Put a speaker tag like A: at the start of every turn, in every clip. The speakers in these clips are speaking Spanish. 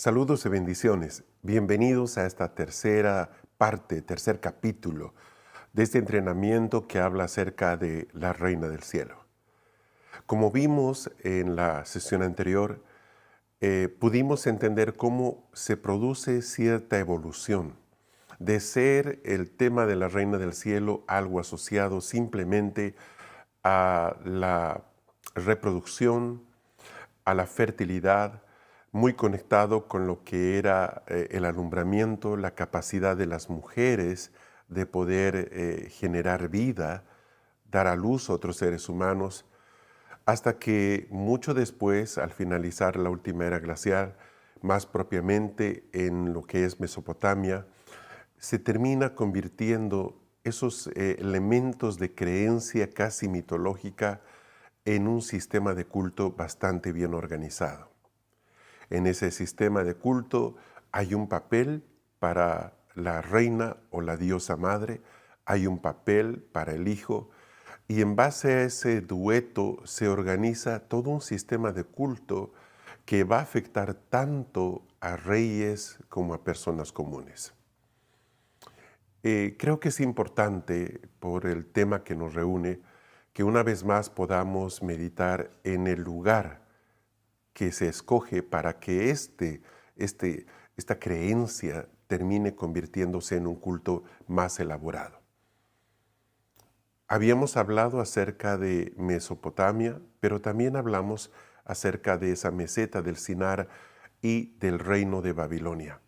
A: Saludos y bendiciones. Bienvenidos a esta tercera parte, tercer capítulo de este entrenamiento que habla acerca de la Reina del Cielo. Como vimos en la sesión anterior, pudimos entender cómo se produce cierta evolución de ser el tema de la Reina del Cielo algo asociado simplemente a la reproducción, a la fertilidad, muy conectado con lo que era el alumbramiento, la capacidad de las mujeres de poder generar vida, dar a luz a otros seres humanos, hasta que mucho después, al finalizar la última era glacial, más propiamente en lo que es Mesopotamia, se termina convirtiendo esos elementos de creencia casi mitológica en un sistema de culto bastante bien organizado. En ese sistema de culto hay un papel para la reina o la diosa madre, hay un papel para el hijo, y en base a ese dueto se organiza todo un sistema de culto que va a afectar tanto a reyes como a personas comunes. Creo que es importante, por el tema que nos reúne, que una vez más podamos meditar en el lugar que se escoge para que esta creencia termine convirtiéndose en un culto más elaborado. Habíamos hablado acerca de Mesopotamia, pero también hablamos acerca de esa meseta del Sinar y del reino de Babilonia.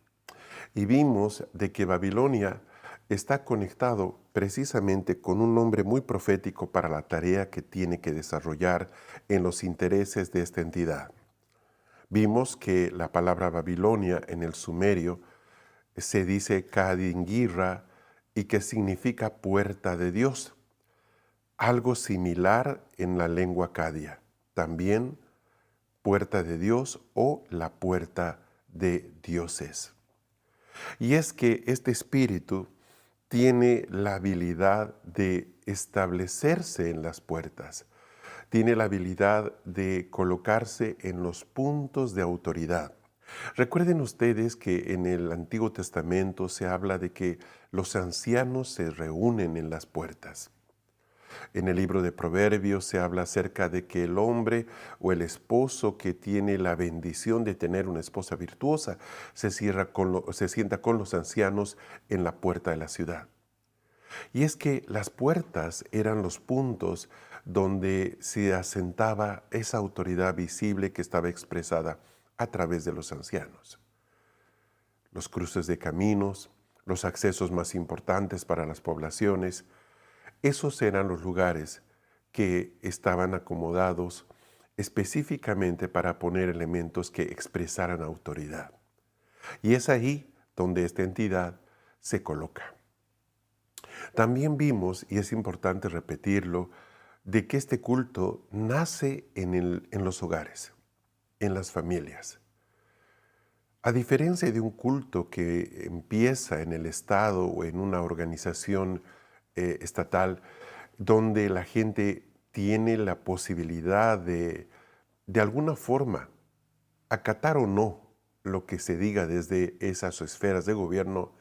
A: Y vimos de que Babilonia está conectado precisamente con un nombre muy profético para la tarea que tiene que desarrollar en los intereses de esta entidad. Vimos que la palabra Babilonia en el sumerio se dice Kadingirra y que significa puerta de Dios. Algo similar en la lengua acadia, también puerta de Dios o la puerta de dioses. Y es que este espíritu tiene la habilidad de establecerse en las puertas, tiene la habilidad de colocarse en los puntos de autoridad. Recuerden ustedes que en el Antiguo Testamento se habla de que los ancianos se reúnen en las puertas. En el libro de Proverbios se habla acerca de que el hombre o el esposo que tiene la bendición de tener una esposa virtuosa se sienta con los ancianos en la puerta de la ciudad. Y es que las puertas eran los puntos donde se asentaba esa autoridad visible que estaba expresada a través de los ancianos. Los cruces de caminos, los accesos más importantes para las poblaciones, esos eran los lugares que estaban acomodados específicamente para poner elementos que expresaran autoridad. Y es ahí donde esta entidad se coloca. También vimos, y es importante repetirlo, de que este culto nace en los hogares, en las familias. A diferencia de un culto que empieza en el Estado o en una organización estatal, donde la gente tiene la posibilidad de alguna forma, acatar o no lo que se diga desde esas esferas de gobierno,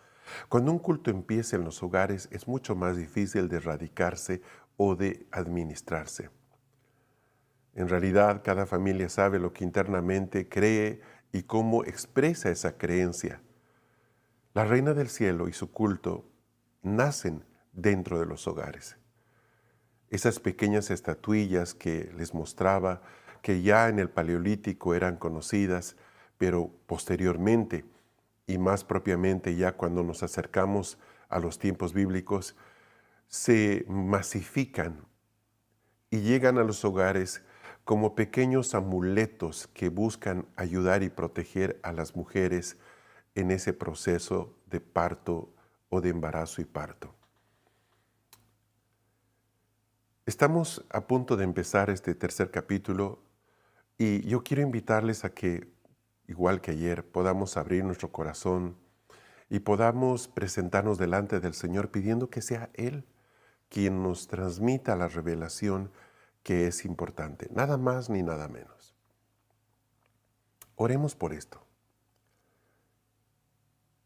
A: cuando un culto empieza en los hogares es mucho más difícil de erradicarse o de administrarse. En realidad, cada familia sabe lo que internamente cree y cómo expresa esa creencia. La Reina del Cielo y su culto nacen dentro de los hogares. Esas pequeñas estatuillas que les mostraba, que ya en el Paleolítico eran conocidas, pero posteriormente, y más propiamente ya cuando nos acercamos a los tiempos bíblicos, se masifican y llegan a los hogares como pequeños amuletos que buscan ayudar y proteger a las mujeres en ese proceso de parto o de embarazo y parto. Estamos a punto de empezar este tercer capítulo y yo quiero invitarles a que, igual que ayer, podamos abrir nuestro corazón y podamos presentarnos delante del Señor pidiendo que sea Él quien nos transmita la revelación que es importante, nada más ni nada menos. Oremos por esto.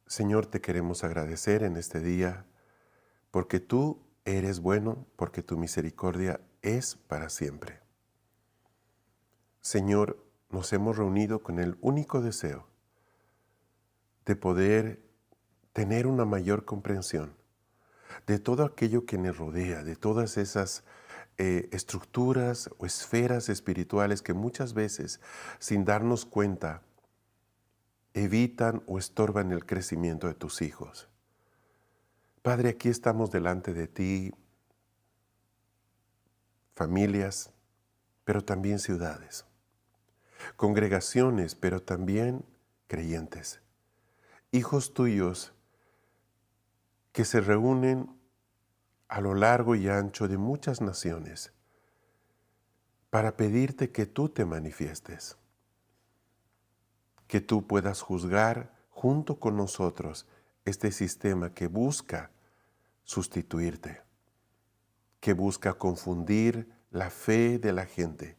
A: Señor, te queremos agradecer en este día porque tú eres bueno, porque tu misericordia es para siempre. Señor, nos hemos reunido con el único deseo de poder tener una mayor comprensión de todo aquello que nos rodea, de todas esas estructuras o esferas espirituales que muchas veces, sin darnos cuenta, evitan o estorban el crecimiento de tus hijos. Padre, aquí estamos delante de ti, familias, pero también ciudades, congregaciones, pero también creyentes, hijos tuyos que se reúnen a lo largo y ancho de muchas naciones para pedirte que tú te manifiestes, que tú puedas juzgar junto con nosotros este sistema que busca sustituirte, que busca confundir la fe de la gente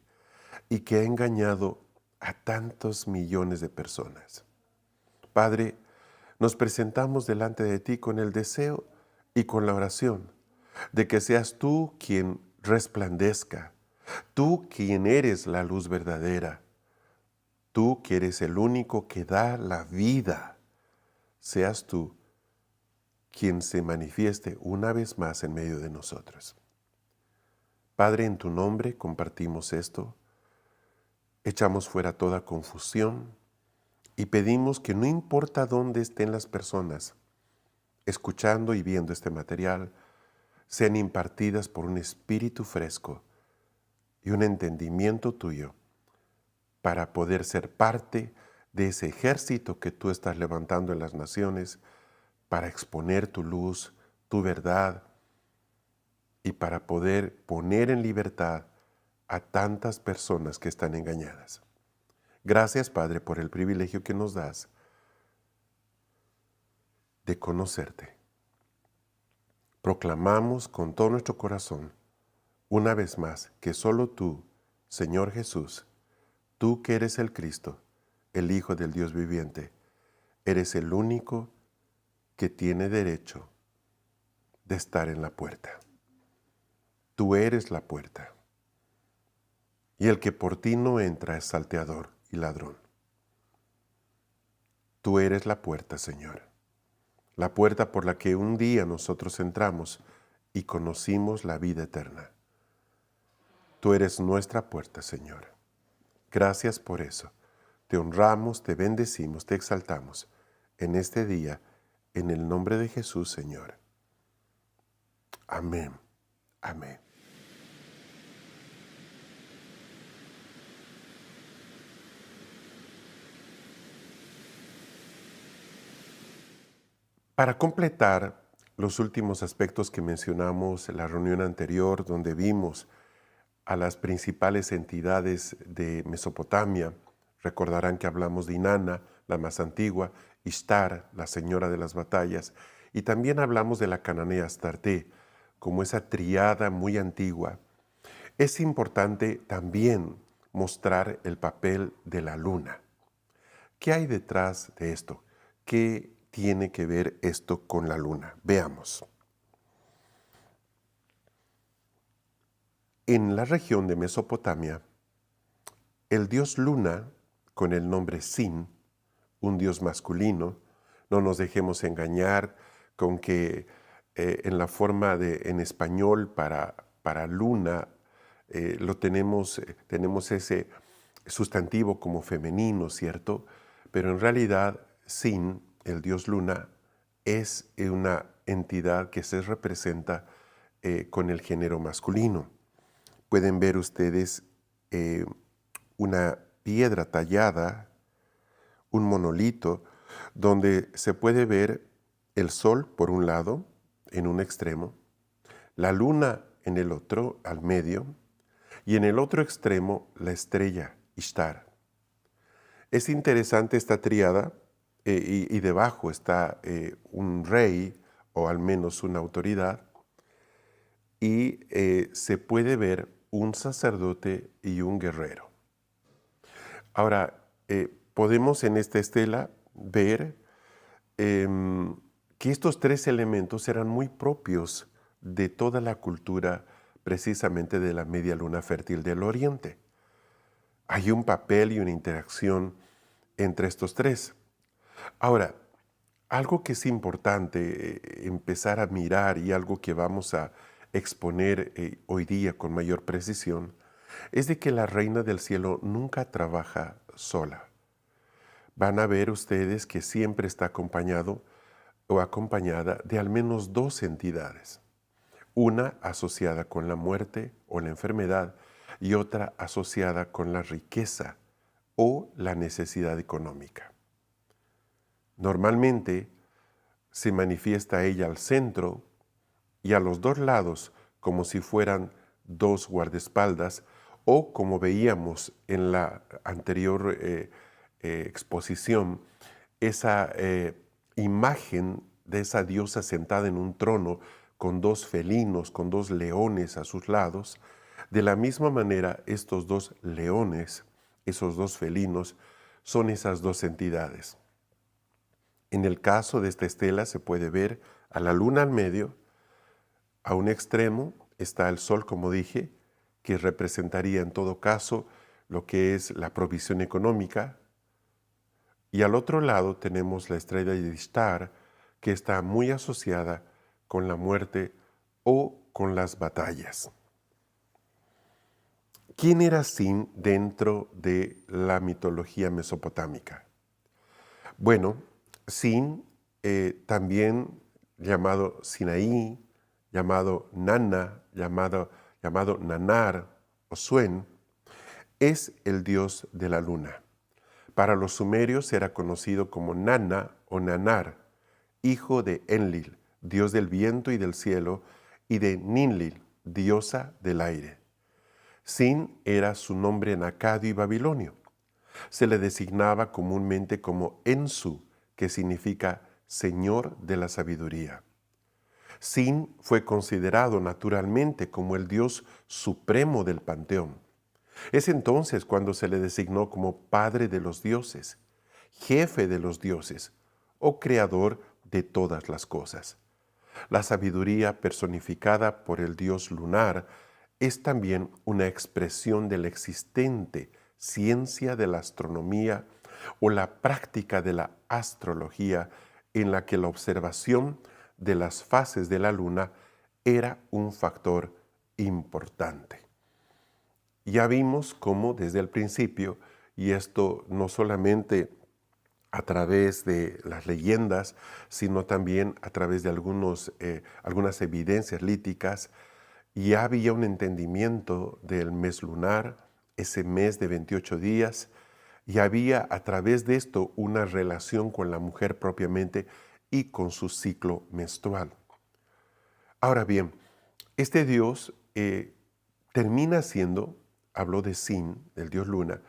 A: y que ha engañado a tantos millones de personas. Padre, nos presentamos delante de ti con el deseo y con la oración de que seas tú quien resplandezca, tú quien eres la luz verdadera, tú que eres el único que da la vida, seas tú quien se manifieste una vez más en medio de nosotros. Padre, en tu nombre compartimos esto, echamos fuera toda confusión y pedimos que no importa dónde estén las personas, escuchando y viendo este material, sean impartidas por un espíritu fresco y un entendimiento tuyo para poder ser parte de ese ejército que tú estás levantando en las naciones para exponer tu luz, tu verdad y para poder poner en libertad a tantas personas que están engañadas. Gracias, Padre, por el privilegio que nos das de conocerte. Proclamamos con todo nuestro corazón, una vez más, que solo tú, Señor Jesús, tú que eres el Cristo, el Hijo del Dios viviente, eres el único que tiene derecho de estar en la puerta. Tú eres la puerta. Y el que por ti no entra es salteador y ladrón. Tú eres la puerta, Señor. La puerta por la que un día nosotros entramos y conocimos la vida eterna. Tú eres nuestra puerta, Señor. Gracias por eso. Te honramos, te bendecimos, te exaltamos en este día, en el nombre de Jesús, Señor. Amén. Amén. Para completar los últimos aspectos que mencionamos en la reunión anterior, donde vimos a las principales entidades de Mesopotamia, recordarán que hablamos de Inanna, la más antigua, Ishtar, la señora de las batallas, y también hablamos de la cananea Astarte, como esa triada muy antigua. Es importante también mostrar el papel de la luna. ¿Qué hay detrás de esto? ¿Qué tiene que ver esto con la luna? Veamos. En la región de Mesopotamia, el dios Luna, con el nombre Sin, un dios masculino, no nos dejemos engañar con que en la forma en español para luna tenemos ese sustantivo como femenino, ¿cierto? Pero en realidad Sin, el dios Luna, es una entidad que se representa con el género masculino. Pueden ver ustedes una piedra tallada, un monolito, donde se puede ver el sol por un lado, en un extremo, la luna en el otro, al medio, y en el otro extremo la estrella, Ishtar. Es interesante esta tríada y debajo está un rey, o al menos una autoridad, y se puede ver un sacerdote y un guerrero. Ahora, podemos en esta estela ver que estos tres elementos eran muy propios de toda la cultura precisamente de la media luna fértil del Oriente. Hay un papel y una interacción entre estos tres. Ahora, algo que es importante empezar a mirar y algo que vamos a exponer hoy día con mayor precisión es de que la Reina del Cielo nunca trabaja sola. Van a ver ustedes que siempre está acompañado o acompañada de al menos dos entidades. Una asociada con la muerte o la enfermedad y otra asociada con la riqueza o la necesidad económica. Normalmente se manifiesta ella al centro y a los dos lados como si fueran dos guardaespaldas o como veíamos en la anterior exposición, esa imagen de esa diosa sentada en un trono con dos felinos, con dos leones a sus lados. De la misma manera, estos dos leones, esos dos felinos, son esas dos entidades. En el caso de esta estela se puede ver a la luna al medio, a un extremo está el sol, como dije, que representaría en todo caso lo que es la provisión económica, y al otro lado tenemos la estrella de Ishtar, que está muy asociada con la muerte o con las batallas. ¿Quién era Sin dentro de la mitología mesopotámica? Bueno, Sin, también llamado Sinaí, llamado Nana, llamado Nanar o Suen, es el dios de la luna. Para los sumerios era conocido como Nana o Nanar, hijo de Enlil, dios del viento y del cielo, y de Ninlil, diosa del aire. Sin era su nombre en acadio y babilonio. Se le designaba comúnmente como Ensu, que significa Señor de la sabiduría. Sin fue considerado naturalmente como el dios supremo del panteón. Es entonces cuando se le designó como Padre de los dioses, Jefe de los dioses o Creador de todas las cosas. La sabiduría personificada por el dios lunar es también una expresión de la existente ciencia de la astronomía o la práctica de la astrología, en la que la observación de las fases de la luna era un factor importante. Ya vimos cómo desde el principio, y esto no solamente a través de las leyendas, sino también a través de algunas evidencias líticas, ya había un entendimiento del mes lunar, ese mes de 28 días, y había a través de esto una relación con la mujer propiamente y con su ciclo menstrual. Ahora bien, este dios termina siendo, habló de Sin, del dios luna,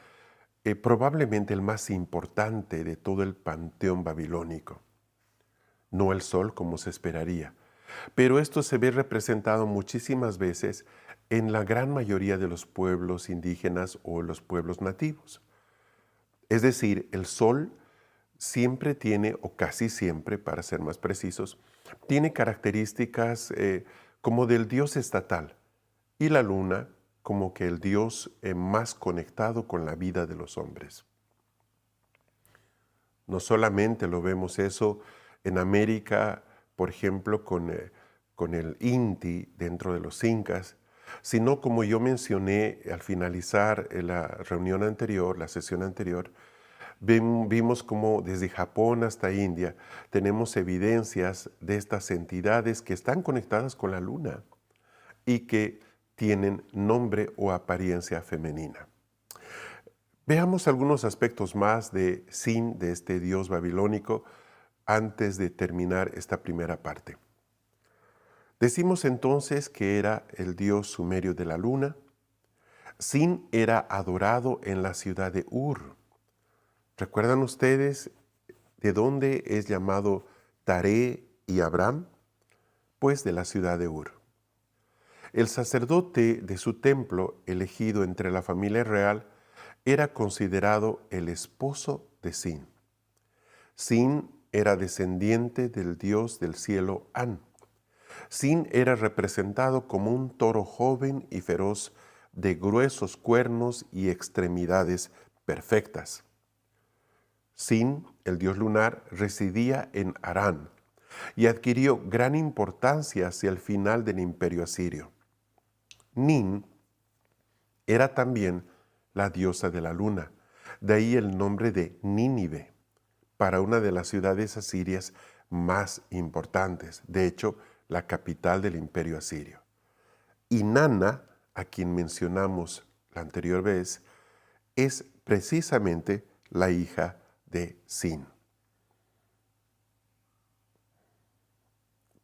A: probablemente el más importante de todo el panteón babilónico. No el sol como se esperaría, pero esto se ve representado muchísimas veces en la gran mayoría de los pueblos indígenas o los pueblos nativos. Es decir, el sol siempre tiene, o casi siempre, para ser más precisos, tiene características como del dios estatal y la luna como que el dios más conectado con la vida de los hombres. No solamente lo vemos eso en América, por ejemplo, con el Inti dentro de los incas, sino como yo mencioné al finalizar la reunión anterior, la sesión anterior, vimos como desde Japón hasta India tenemos evidencias de estas entidades que están conectadas con la luna y que tienen nombre o apariencia femenina. Veamos algunos aspectos más de Sin, de este dios babilónico, antes de terminar esta primera parte. Decimos entonces que era el dios sumerio de la luna. Sin era adorado en la ciudad de Ur. ¿Recuerdan ustedes de dónde es llamado Taré y Abraham? Pues de la ciudad de Ur. El sacerdote de su templo, elegido entre la familia real, era considerado el esposo de Sin. Sin era descendiente del dios del cielo An. Sin era representado como un toro joven y feroz, de gruesos cuernos y extremidades perfectas. Sin, el dios lunar, residía en Harán y adquirió gran importancia hacia el final del imperio asirio. Nin era también la diosa de la luna, de ahí el nombre de Nínive, para una de las ciudades asirias más importantes, de hecho, la capital del imperio asirio. Y Nana, a quien mencionamos la anterior vez, es precisamente la hija de Sin.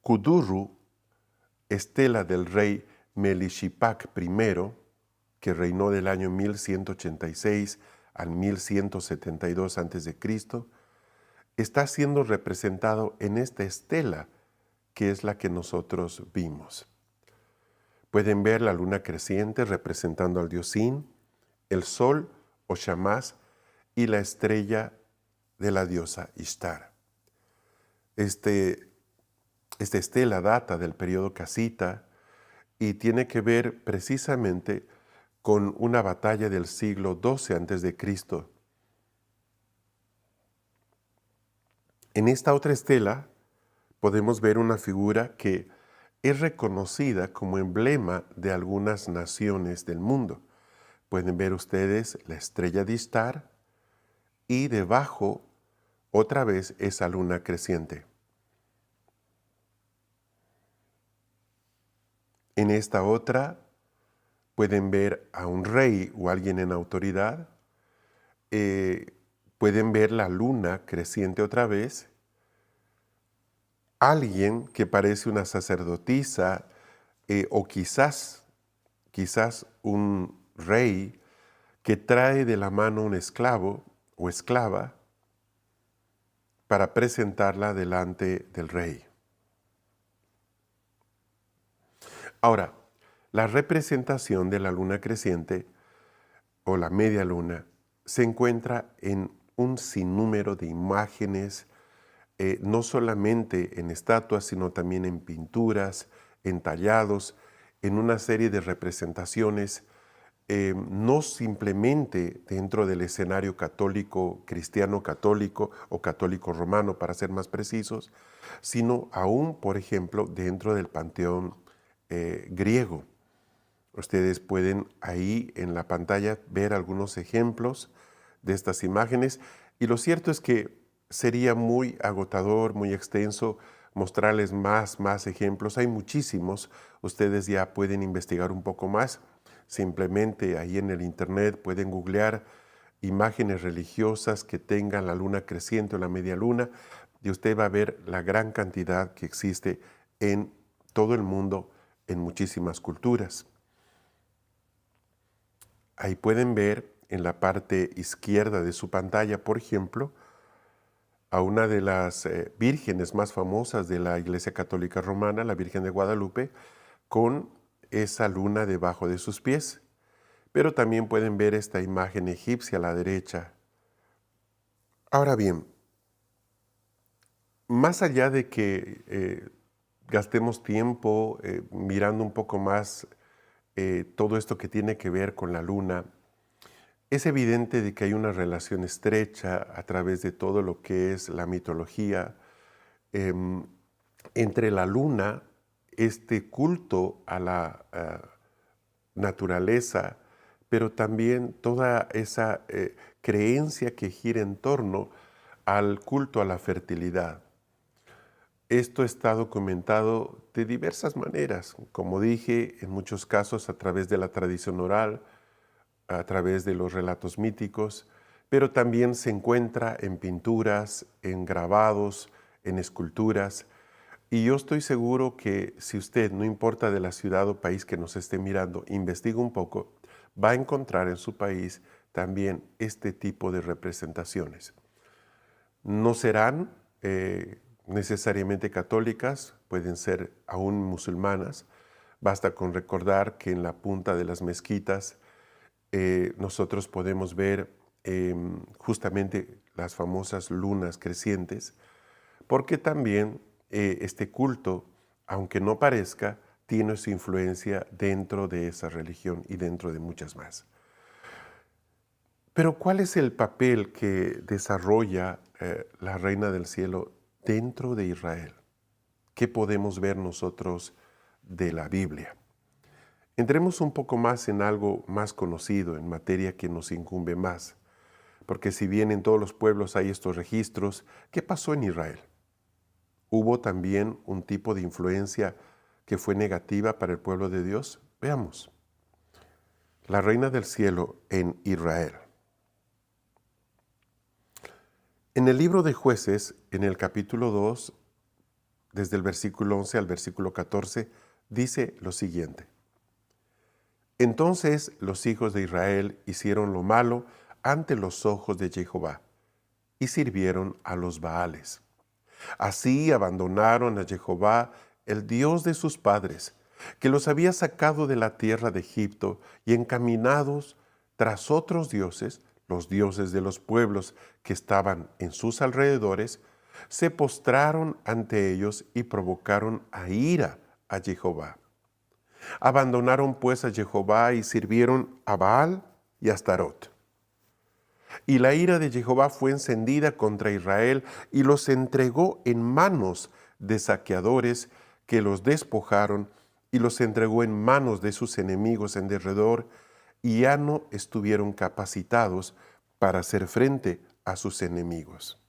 A: Kudurru, estela del rey Melishipak I, que reinó del año 1186 al 1172 a.C., está siendo representado en esta estela, que es la que nosotros vimos. Pueden ver la luna creciente representando al dios Sin, el sol o Shamash y la estrella de la diosa Ishtar. Esta estela data del periodo casita y tiene que ver precisamente con una batalla del siglo XII a.C. En esta otra estela podemos ver una figura que es reconocida como emblema de algunas naciones del mundo. Pueden ver ustedes la estrella de Ishtar y debajo otra vez esa luna creciente. En esta otra pueden ver a un rey o alguien en autoridad. Pueden ver la luna creciente otra vez. Alguien que parece una sacerdotisa o quizás un rey que trae de la mano un esclavo o esclava para presentarla delante del rey. Ahora, la representación de la luna creciente o la media luna se encuentra en un sinnúmero de imágenes, no solamente en estatuas, sino también en pinturas, en tallados, en una serie de representaciones, no simplemente dentro del escenario católico, cristiano católico o católico romano, para ser más precisos, sino aún, por ejemplo, dentro del panteón griego. Ustedes pueden ahí en la pantalla ver algunos ejemplos de estas imágenes y lo cierto es que sería muy agotador, muy extenso mostrarles más ejemplos. Hay muchísimos, ustedes ya pueden investigar un poco más. Simplemente ahí en el internet pueden googlear imágenes religiosas que tengan la luna creciente o la media luna y usted va a ver la gran cantidad que existe en todo el mundo, en muchísimas culturas. Ahí pueden ver en la parte izquierda de su pantalla, por ejemplo, a una de las vírgenes más famosas de la Iglesia Católica Romana, la Virgen de Guadalupe, con esa luna debajo de sus pies. Pero también pueden ver esta imagen egipcia a la derecha. Ahora bien, más allá de que gastemos tiempo mirando un poco más todo esto que tiene que ver con la luna, es evidente de que hay una relación estrecha a través de todo lo que es la mitología entre la luna, este culto a la naturaleza, pero también toda esa creencia que gira en torno al culto a la fertilidad. Esto está documentado de diversas maneras, como dije, en muchos casos a través de la tradición oral, a través de los relatos míticos, pero también se encuentra en pinturas, en grabados, en esculturas. Y yo estoy seguro que si usted, no importa de la ciudad o país que nos esté mirando, investiga un poco, va a encontrar en su país también este tipo de representaciones. No serán necesariamente católicas, pueden ser aún musulmanas. Basta con recordar que en la punta de las mezquitas nosotros podemos ver justamente las famosas lunas crecientes porque también este culto, aunque no parezca, tiene su influencia dentro de esa religión y dentro de muchas más. Pero ¿cuál es el papel que desarrolla la Reina del Cielo dentro de Israel? ¿Qué podemos ver nosotros de la Biblia? Entremos un poco más en algo más conocido, en materia que nos incumbe más, porque si bien en todos los pueblos hay estos registros, ¿qué pasó en Israel? ¿Hubo también un tipo de influencia que fue negativa para el pueblo de Dios? Veamos. La Reina del Cielo en Israel. En el libro de Jueces, en el capítulo 2, desde el versículo 11 al versículo 14, dice lo siguiente. Entonces los hijos de Israel hicieron lo malo ante los ojos de Jehová y sirvieron a los Baales. Así abandonaron a Jehová, el Dios de sus padres, que los había sacado de la tierra de Egipto, y encaminados tras otros dioses, los dioses de los pueblos que estaban en sus alrededores, se postraron ante ellos y provocaron a ira a Jehová. Abandonaron pues a Jehová y sirvieron a Baal y a Astarot. Y la ira de Jehová fue encendida contra Israel y los entregó en manos de saqueadores que los despojaron, y los entregó en manos de sus enemigos en derredor, y ya no estuvieron capacitados para hacer frente a sus enemigos.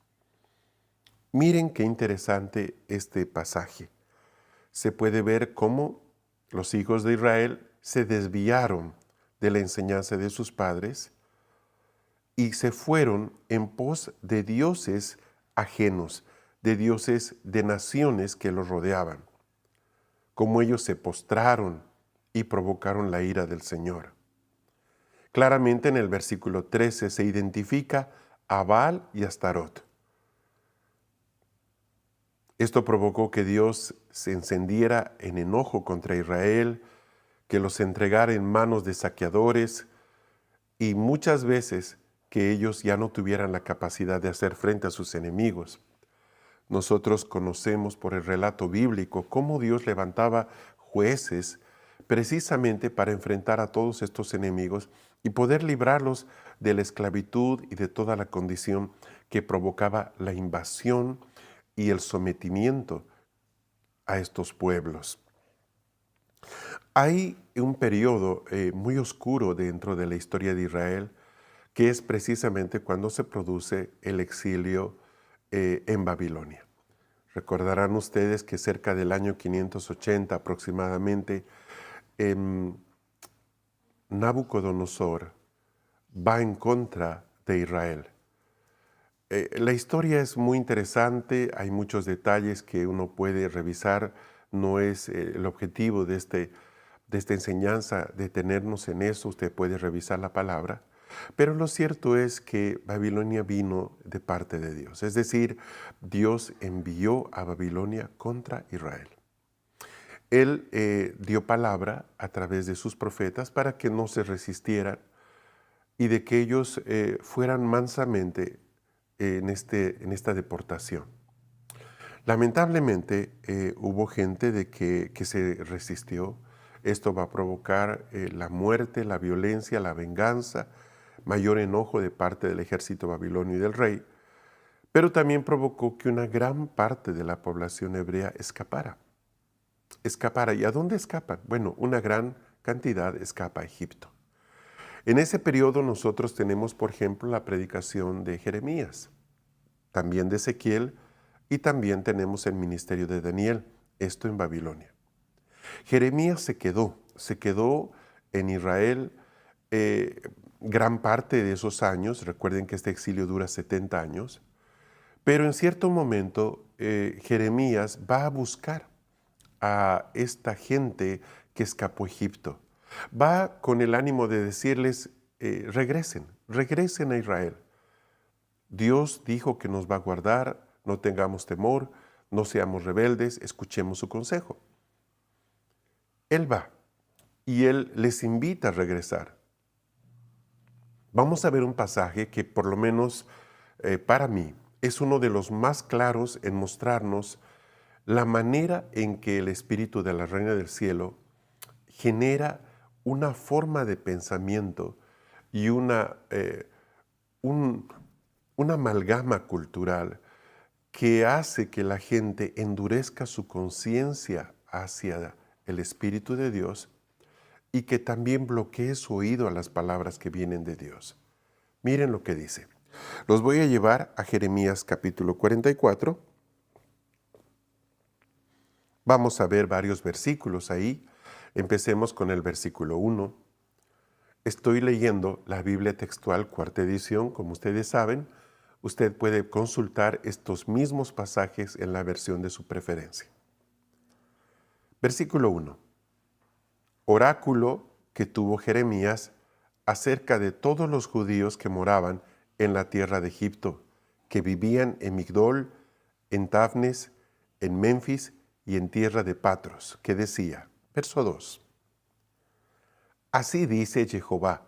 A: Miren qué interesante este pasaje. Se puede ver cómo los hijos de Israel se desviaron de la enseñanza de sus padres y se fueron en pos de dioses ajenos, de dioses de naciones que los rodeaban. Como ellos se postraron y provocaron la ira del Señor. Claramente en el versículo 13 se identifica a Baal y a Astarot. Esto provocó que Dios se encendiera en enojo contra Israel, que los entregara en manos de saqueadores, y muchas veces que ellos ya no tuvieran la capacidad de hacer frente a sus enemigos. Nosotros conocemos por el relato bíblico cómo Dios levantaba jueces precisamente para enfrentar a todos estos enemigos y poder librarlos de la esclavitud y de toda la condición que provocaba la invasión y el sometimiento a estos pueblos. Hay un periodo muy oscuro dentro de la historia de Israel, que es precisamente cuando se produce el exilio en Babilonia. Recordarán ustedes que cerca del año 580 aproximadamente, Nabucodonosor va en contra de Israel. La historia es muy interesante, hay muchos detalles que uno puede revisar, no es el objetivo de esta enseñanza detenernos en eso, usted puede revisar la palabra, pero lo cierto es que Babilonia vino de parte de Dios, es decir, Dios envió a Babilonia contra Israel. Él dio palabra a través de sus profetas para que no se resistieran y de que ellos fueran mansamente en esta deportación. Lamentablemente hubo gente que se resistió. Esto va a provocar la muerte, la violencia, la venganza, mayor enojo de parte del ejército babilonio y del rey, pero también provocó que una gran parte de la población hebrea escapara. ¿Y a dónde escapan? Bueno, una gran cantidad escapa a Egipto. En ese periodo nosotros tenemos, por ejemplo, la predicación de Jeremías, también de Ezequiel, y también tenemos el ministerio de Daniel, esto en Babilonia. Jeremías se quedó en Israel gran parte de esos años. Recuerden que este exilio dura 70 años, pero en cierto momento Jeremías va a buscar a esta gente que escapó a Egipto. Va con el ánimo de decirles, regresen a Israel. Dios dijo que nos va a guardar, no tengamos temor, no seamos rebeldes, escuchemos su consejo. Él va y Él les invita a regresar. Vamos a ver un pasaje que por lo menos para mí es uno de los más claros en mostrarnos la manera en que el espíritu de la Reina del Cielo genera una forma de pensamiento y una amalgama cultural que hace que la gente endurezca su conciencia hacia el Espíritu de Dios y que también bloquee su oído a las palabras que vienen de Dios. Miren lo que dice. Los voy a llevar a Jeremías capítulo 44. Vamos a ver varios versículos ahí. Empecemos con el versículo 1. Estoy leyendo la Biblia textual, cuarta edición, como ustedes saben. Usted puede consultar estos mismos pasajes en la versión de su preferencia. Versículo 1. Oráculo que tuvo Jeremías acerca de todos los judíos que moraban en la tierra de Egipto, que vivían en Migdol, en Tafnes, en Menfis y en tierra de Patros, que decía, verso 2. Así dice Jehová,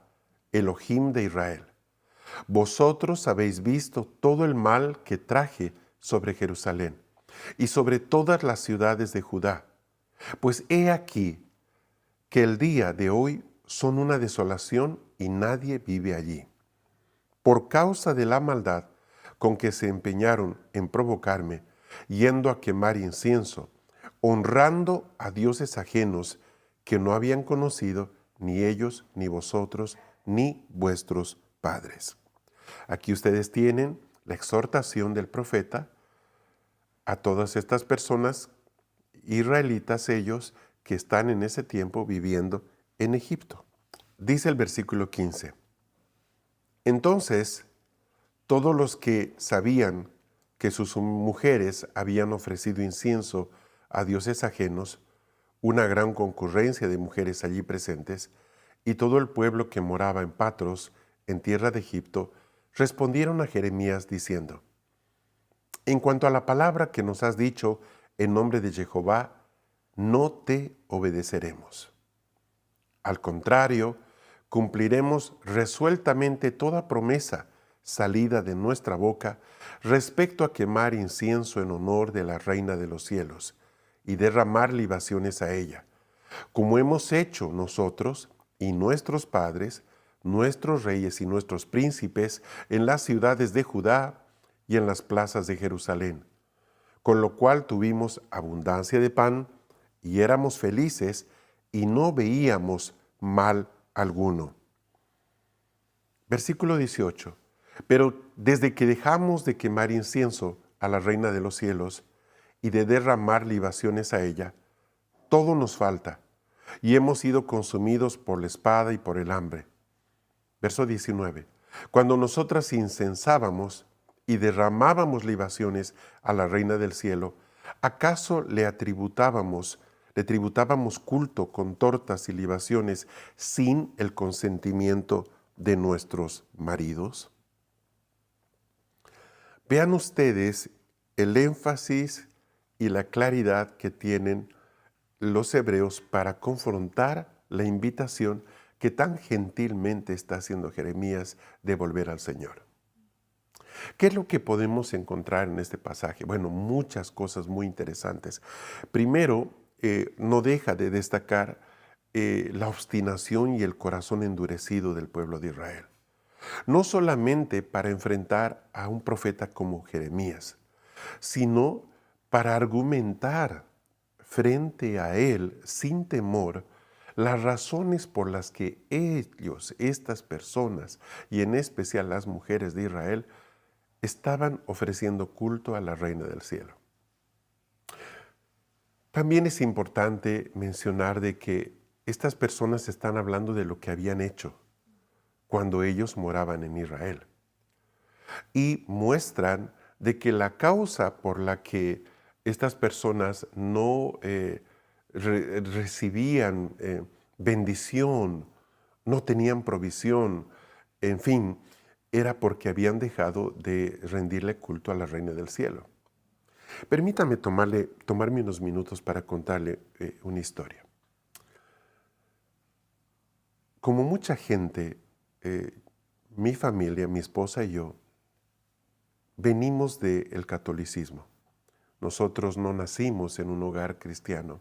A: Elohim de Israel. Vosotros habéis visto todo el mal que traje sobre Jerusalén y sobre todas las ciudades de Judá. Pues he aquí que el día de hoy son una desolación y nadie vive allí. Por causa de la maldad con que se empeñaron en provocarme, yendo a quemar incienso, honrando a dioses ajenos que no habían conocido ni ellos, ni vosotros, ni vuestros padres. Aquí ustedes tienen la exhortación del profeta a todas estas personas, israelitas ellos, que están en ese tiempo viviendo en Egipto. Dice el versículo 15. Entonces, todos los que sabían que sus mujeres habían ofrecido incienso a dioses ajenos, una gran concurrencia de mujeres allí presentes, y todo el pueblo que moraba en Patros, en tierra de Egipto, respondieron a Jeremías diciendo, en cuanto a la palabra que nos has dicho en nombre de Jehová, no te obedeceremos. Al contrario, cumpliremos resueltamente toda promesa salida de nuestra boca respecto a quemar incienso en honor de la Reina de los cielos y derramar libaciones a ella, como hemos hecho nosotros y nuestros padres, nuestros reyes y nuestros príncipes en las ciudades de Judá y en las plazas de Jerusalén, con lo cual tuvimos abundancia de pan y éramos felices y no veíamos mal alguno. Versículo 18. Pero desde que dejamos de quemar incienso a la Reina de los cielos y de derramar libaciones a ella, todo nos falta y hemos sido consumidos por la espada y por el hambre. Verso 19. Cuando nosotras incensábamos y derramábamos libaciones a la Reina del cielo, ¿acaso le tributábamos culto con tortas y libaciones sin el consentimiento de nuestros maridos? Vean ustedes el énfasis y la claridad que tienen los hebreos para confrontar la invitación que tan gentilmente está haciendo Jeremías de volver al Señor. ¿Qué es lo que podemos encontrar en este pasaje? Bueno, muchas cosas muy interesantes. Primero, no deja de destacar la obstinación y el corazón endurecido del pueblo de Israel. No solamente para enfrentar a un profeta como Jeremías, sino para argumentar frente a él sin temor las razones por las que ellos, estas personas, y en especial las mujeres de Israel, estaban ofreciendo culto a la Reina del Cielo. También es importante mencionar de que estas personas están hablando de lo que habían hecho cuando ellos moraban en Israel y muestran de que la causa por la que estas personas no recibían bendición, no tenían provisión, en fin, era porque habían dejado de rendirle culto a la Reina del Cielo. Permítame tomarme unos minutos para contarle una historia. Como mucha gente, mi familia, mi esposa y yo, venimos del catolicismo. Nosotros no nacimos en un hogar cristiano.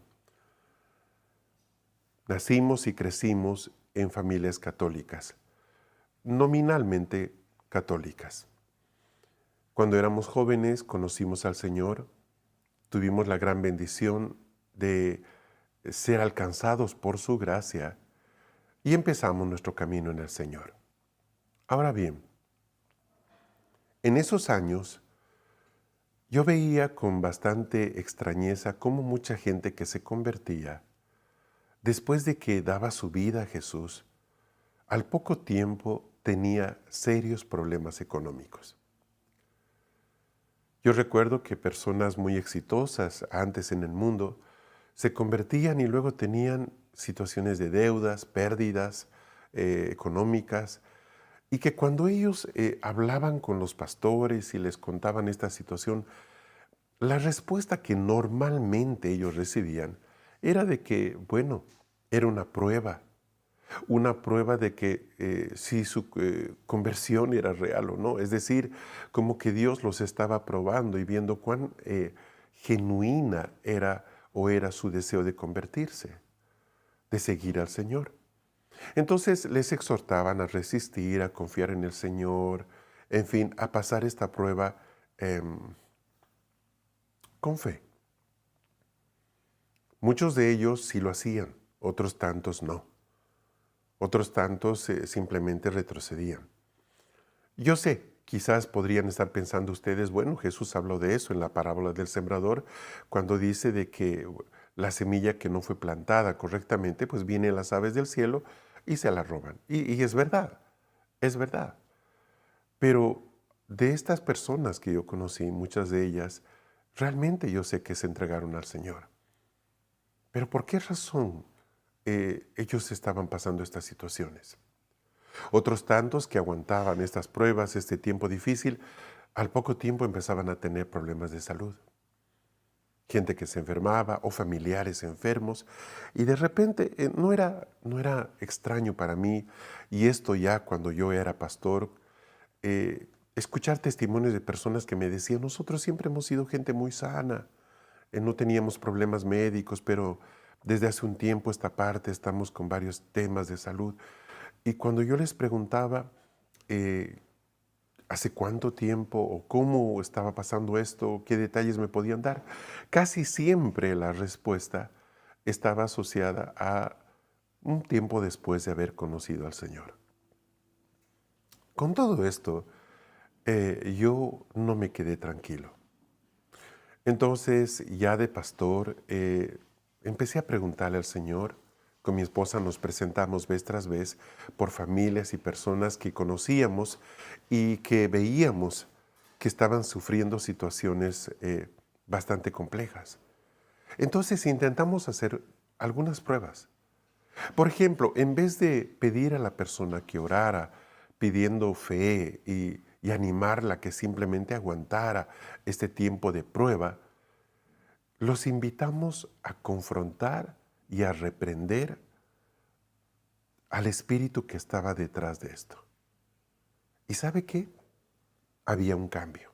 A: Nacimos y crecimos en familias católicas, nominalmente católicas. Cuando éramos jóvenes conocimos al Señor, tuvimos la gran bendición de ser alcanzados por su gracia y empezamos nuestro camino en el Señor. Ahora bien, en esos años yo veía con bastante extrañeza cómo mucha gente que se convertía, después de que daba su vida a Jesús, al poco tiempo tenía serios problemas económicos. Yo recuerdo que personas muy exitosas antes en el mundo se convertían y luego tenían situaciones de deudas, pérdidas económicas, y que cuando ellos hablaban con los pastores y les contaban esta situación, la respuesta que normalmente ellos recibían era de que, bueno, era una prueba de que si su conversión era real o no. Es decir, como que Dios los estaba probando y viendo cuán genuina era o era su deseo de convertirse, de seguir al Señor. Entonces les exhortaban a resistir, a confiar en el Señor, en fin, a pasar esta prueba con fe. Muchos de ellos sí lo hacían, otros tantos no. Otros tantos simplemente retrocedían. Yo sé, quizás podrían estar pensando ustedes, bueno, Jesús habló de eso en la parábola del sembrador, cuando dice de que la semilla que no fue plantada correctamente, pues vienen las aves del cielo y se la roban. Y es verdad, es verdad. Pero de estas personas que yo conocí, muchas de ellas, realmente yo sé que se entregaron al Señor. Pero ¿por qué razón ellos estaban pasando estas situaciones? Otros tantos que aguantaban estas pruebas, este tiempo difícil, al poco tiempo empezaban a tener problemas de salud. Gente que se enfermaba o familiares enfermos, y de repente no era extraño para mí, y esto ya cuando yo era pastor, escuchar testimonios de personas que me decían, nosotros siempre hemos sido gente muy sana, no teníamos problemas médicos, pero desde hace un tiempo esta parte estamos con varios temas de salud. Y cuando yo les preguntaba hace cuánto tiempo o cómo estaba pasando esto, qué detalles me podían dar, casi siempre la respuesta estaba asociada a un tiempo después de haber conocido al Señor. Con todo esto, yo no me quedé tranquilo. Entonces, ya de pastor, empecé a preguntarle al Señor. Con mi esposa nos presentamos vez tras vez por familias y personas que conocíamos y que veíamos que estaban sufriendo situaciones bastante complejas. Entonces intentamos hacer algunas pruebas. Por ejemplo, en vez de pedir a la persona que orara, pidiendo fe y animarla a que simplemente aguantara este tiempo de prueba, los invitamos a confrontar y a reprender al espíritu que estaba detrás de esto. ¿Y sabe qué? Había un cambio.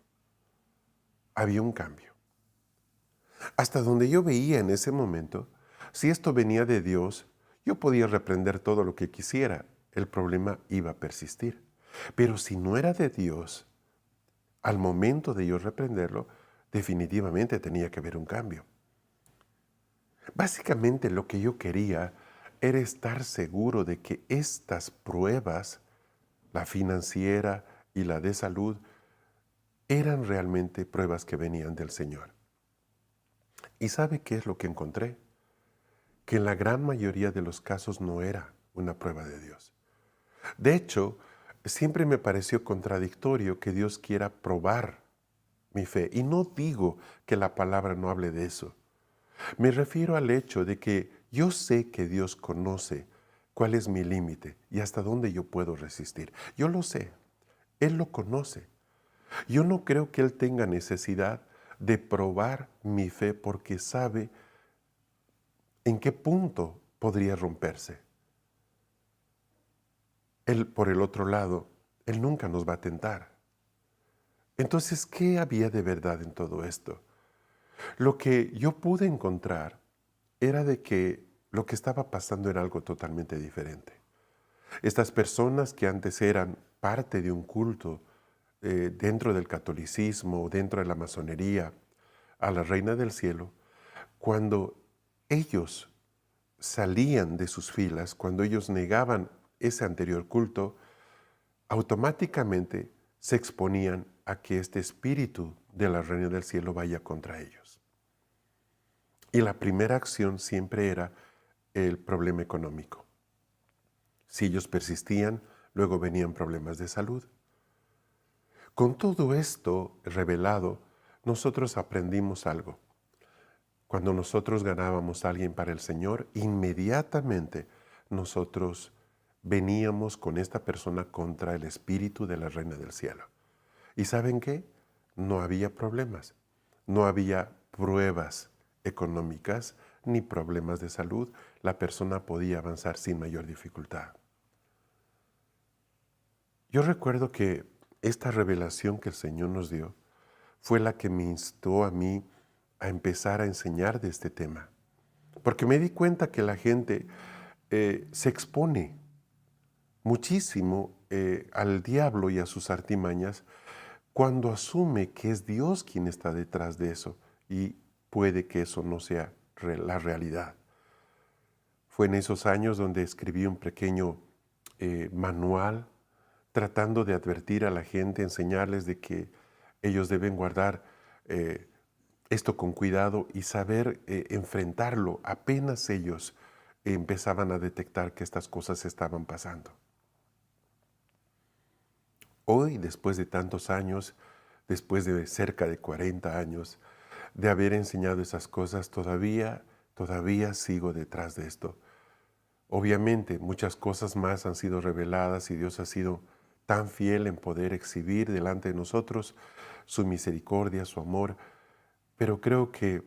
A: Había un cambio. Hasta donde yo veía en ese momento, si esto venía de Dios, yo podía reprender todo lo que quisiera. El problema iba a persistir. Pero si no era de Dios, al momento de yo reprenderlo, definitivamente tenía que haber un cambio. Básicamente lo que yo quería era estar seguro de que estas pruebas, la financiera y la de salud, eran realmente pruebas que venían del Señor. ¿Y sabe qué es lo que encontré? Que en la gran mayoría de los casos no era una prueba de Dios. De hecho, siempre me pareció contradictorio que Dios quiera probar mi fe. Y no digo que la palabra no hable de eso. Me refiero al hecho de que yo sé que Dios conoce cuál es mi límite y hasta dónde yo puedo resistir. Yo lo sé. Él lo conoce. Yo no creo que Él tenga necesidad de probar mi fe porque sabe en qué punto podría romperse. Él, por el otro lado, Él nunca nos va a tentar. Entonces, ¿qué había de verdad en todo esto? Lo que yo pude encontrar era de que lo que estaba pasando era algo totalmente diferente. Estas personas que antes eran parte de un culto dentro del catolicismo, dentro de la masonería, a la Reina del Cielo, cuando ellos salían de sus filas, cuando ellos negaban ese anterior culto, automáticamente se exponían a que este espíritu de la Reina del Cielo vaya contra ellos. Y la primera acción siempre era el problema económico. Si ellos persistían, luego venían problemas de salud. Con todo esto revelado, nosotros aprendimos algo. Cuando nosotros ganábamos a alguien para el Señor, inmediatamente nosotros veníamos con esta persona contra el espíritu de la Reina del Cielo. ¿Y saben qué? No había problemas, no había pruebas económicas ni problemas de salud. La persona podía avanzar sin mayor dificultad. Yo recuerdo que esta revelación que el Señor nos dio fue la que me instó a mí a empezar a enseñar de este tema. Porque me di cuenta que la gente se expone muchísimo al diablo y a sus artimañas cuando asume que es Dios quien está detrás de eso, y puede que eso no sea la realidad. Fue en esos años donde escribí un pequeño manual tratando de advertir a la gente, enseñarles de que ellos deben guardar esto con cuidado y saber enfrentarlo apenas ellos empezaban a detectar que estas cosas estaban pasando. Hoy, después de tantos años, después de cerca de 40 años de haber enseñado esas cosas, todavía sigo detrás de esto. Obviamente, muchas cosas más han sido reveladas y Dios ha sido tan fiel en poder exhibir delante de nosotros su misericordia, su amor, pero creo que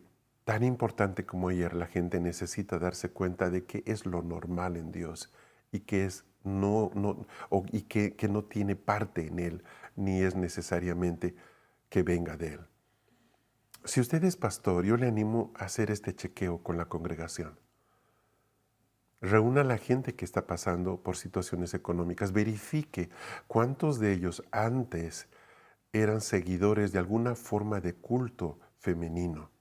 A: tan importante como ayer, la gente necesita darse cuenta de qué es lo normal en Dios y que es que no tiene parte en Él, ni es necesariamente que venga de Él. Si usted es pastor, yo le animo a hacer este chequeo con la congregación. Reúna a la gente que está pasando por situaciones económicas, verifique cuántos de ellos antes eran seguidores de alguna forma de culto femenino.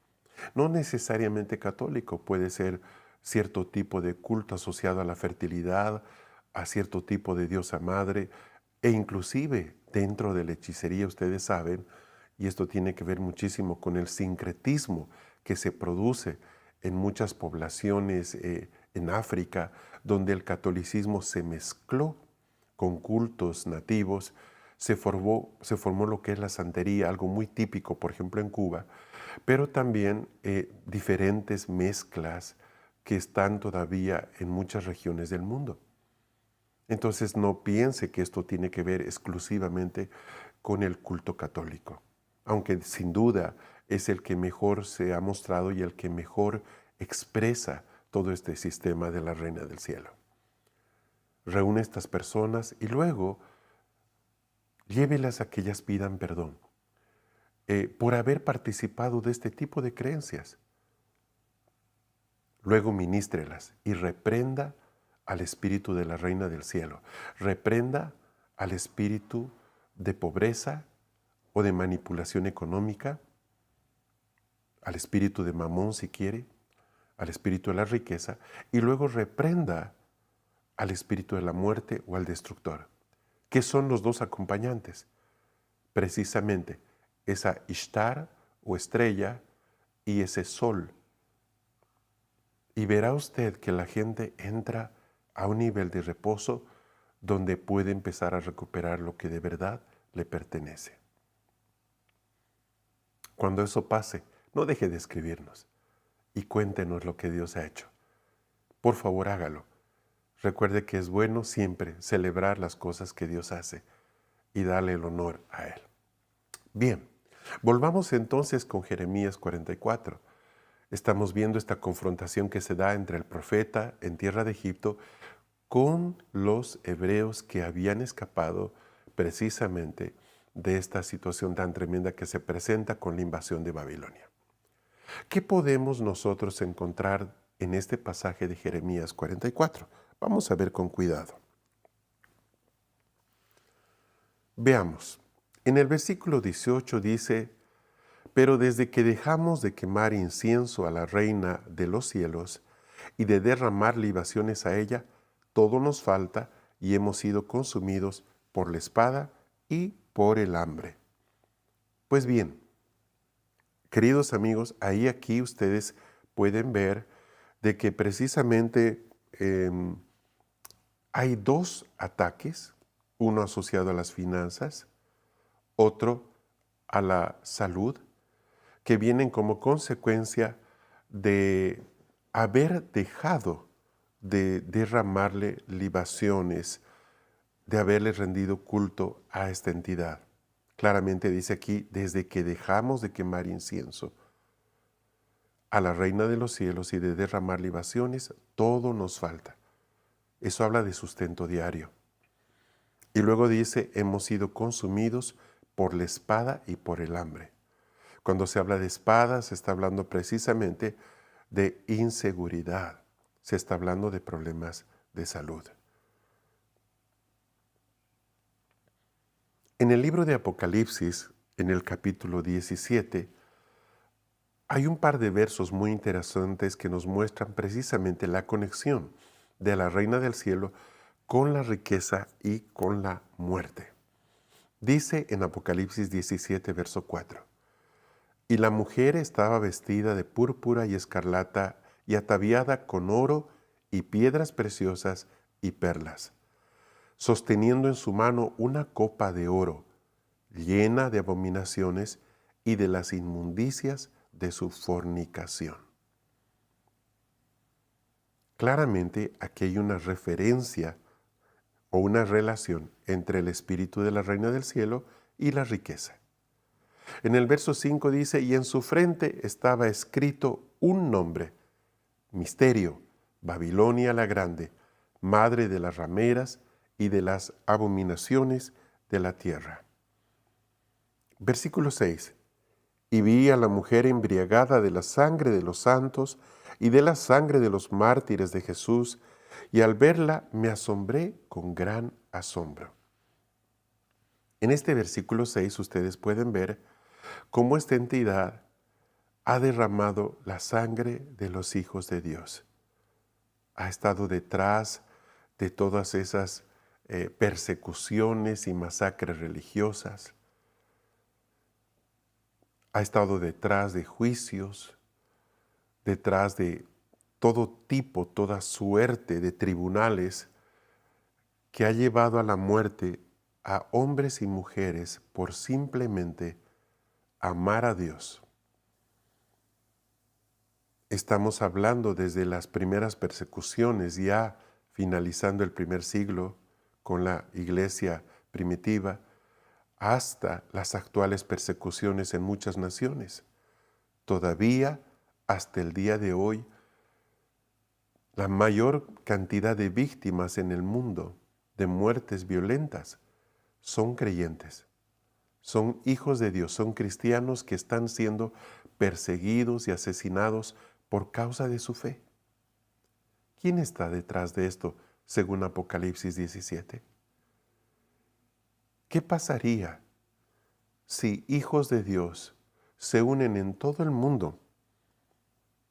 A: No necesariamente católico, puede ser cierto tipo de culto asociado a la fertilidad, a cierto tipo de diosa madre, e inclusive dentro de la hechicería, ustedes saben, y esto tiene que ver muchísimo con el sincretismo que se produce en muchas poblaciones en África, donde el catolicismo se mezcló con cultos nativos, se formó lo que es la santería, algo muy típico, por ejemplo, en Cuba, pero también diferentes mezclas que están todavía en muchas regiones del mundo. Entonces no piense que esto tiene que ver exclusivamente con el culto católico, aunque sin duda es el que mejor se ha mostrado y el que mejor expresa todo este sistema de la Reina del Cielo. Reúne a estas personas y luego llévelas a que ellas pidan perdón por haber participado de este tipo de creencias. Luego ministrelas y reprenda al espíritu de la Reina del Cielo. Reprenda al espíritu de pobreza o de manipulación económica, al espíritu de Mamón si quiere, al espíritu de la riqueza, y luego reprenda al espíritu de la muerte o al destructor. ¿Qué son los dos acompañantes? Precisamente esa Ishtar o estrella y ese sol. Y verá usted que la gente entra a un nivel de reposo donde puede empezar a recuperar lo que de verdad le pertenece. Cuando eso pase, no deje de escribirnos y cuéntenos lo que Dios ha hecho. Por favor, hágalo. Recuerde que es bueno siempre celebrar las cosas que Dios hace y darle el honor a Él. Bien, volvamos entonces con Jeremías 44. Estamos viendo esta confrontación que se da entre el profeta en tierra de Egipto con los hebreos que habían escapado precisamente de esta situación tan tremenda que se presenta con la invasión de Babilonia. ¿Qué podemos nosotros encontrar en este pasaje de Jeremías 44? Vamos a ver con cuidado. Veamos. En el versículo 18 dice: pero desde que dejamos de quemar incienso a la reina de los cielos y de derramar libaciones a ella, todo nos falta y hemos sido consumidos por la espada y por el hambre. Pues bien, queridos amigos, aquí ustedes pueden ver de que precisamente hay dos ataques, uno asociado a las finanzas, otro a la salud, que vienen como consecuencia de haber dejado de derramarle libaciones, de haberle rendido culto a esta entidad. Claramente dice aquí, desde que dejamos de quemar incienso a la reina de los cielos y de derramar libaciones, todo nos falta. Eso habla de sustento diario. Y luego dice, hemos sido consumidos por la espada y por el hambre. Cuando se habla de espada, se está hablando precisamente de inseguridad. Se está hablando de problemas de salud. En el libro de Apocalipsis, en el capítulo 17, hay un par de versos muy interesantes que nos muestran precisamente la conexión de la Reina del Cielo con la riqueza y con la muerte. Dice en Apocalipsis 17, verso 4. Y la mujer estaba vestida de púrpura y escarlata y ataviada con oro y piedras preciosas y perlas, sosteniendo en su mano una copa de oro, llena de abominaciones y de las inmundicias de su fornicación. Claramente aquí hay una referencia o una relación entre el espíritu de la Reina del Cielo y la riqueza. En el verso 5 dice, y en su frente estaba escrito un nombre, misterio, Babilonia la Grande, madre de las rameras y de las abominaciones de la tierra. Versículo 6. Y vi a la mujer embriagada de la sangre de los santos y de la sangre de los mártires de Jesús, y al verla me asombré con gran asombro. En este versículo 6 ustedes pueden ver cómo esta entidad ha derramado la sangre de los hijos de Dios. Ha estado detrás de todas esas persecuciones y masacres religiosas. Ha estado detrás de juicios, detrás de todo tipo, toda suerte de tribunales que ha llevado a la muerte a hombres y mujeres por simplemente amar a Dios. Estamos hablando desde las primeras persecuciones, ya finalizando el primer siglo con la iglesia primitiva, hasta las actuales persecuciones en muchas naciones. Todavía, hasta el día de hoy, la mayor cantidad de víctimas en el mundo de muertes violentas son creyentes, son hijos de Dios, son cristianos que están siendo perseguidos y asesinados por causa de su fe. ¿Quién está detrás de esto, según Apocalipsis 17? ¿Qué pasaría si hijos de Dios se unen en todo el mundo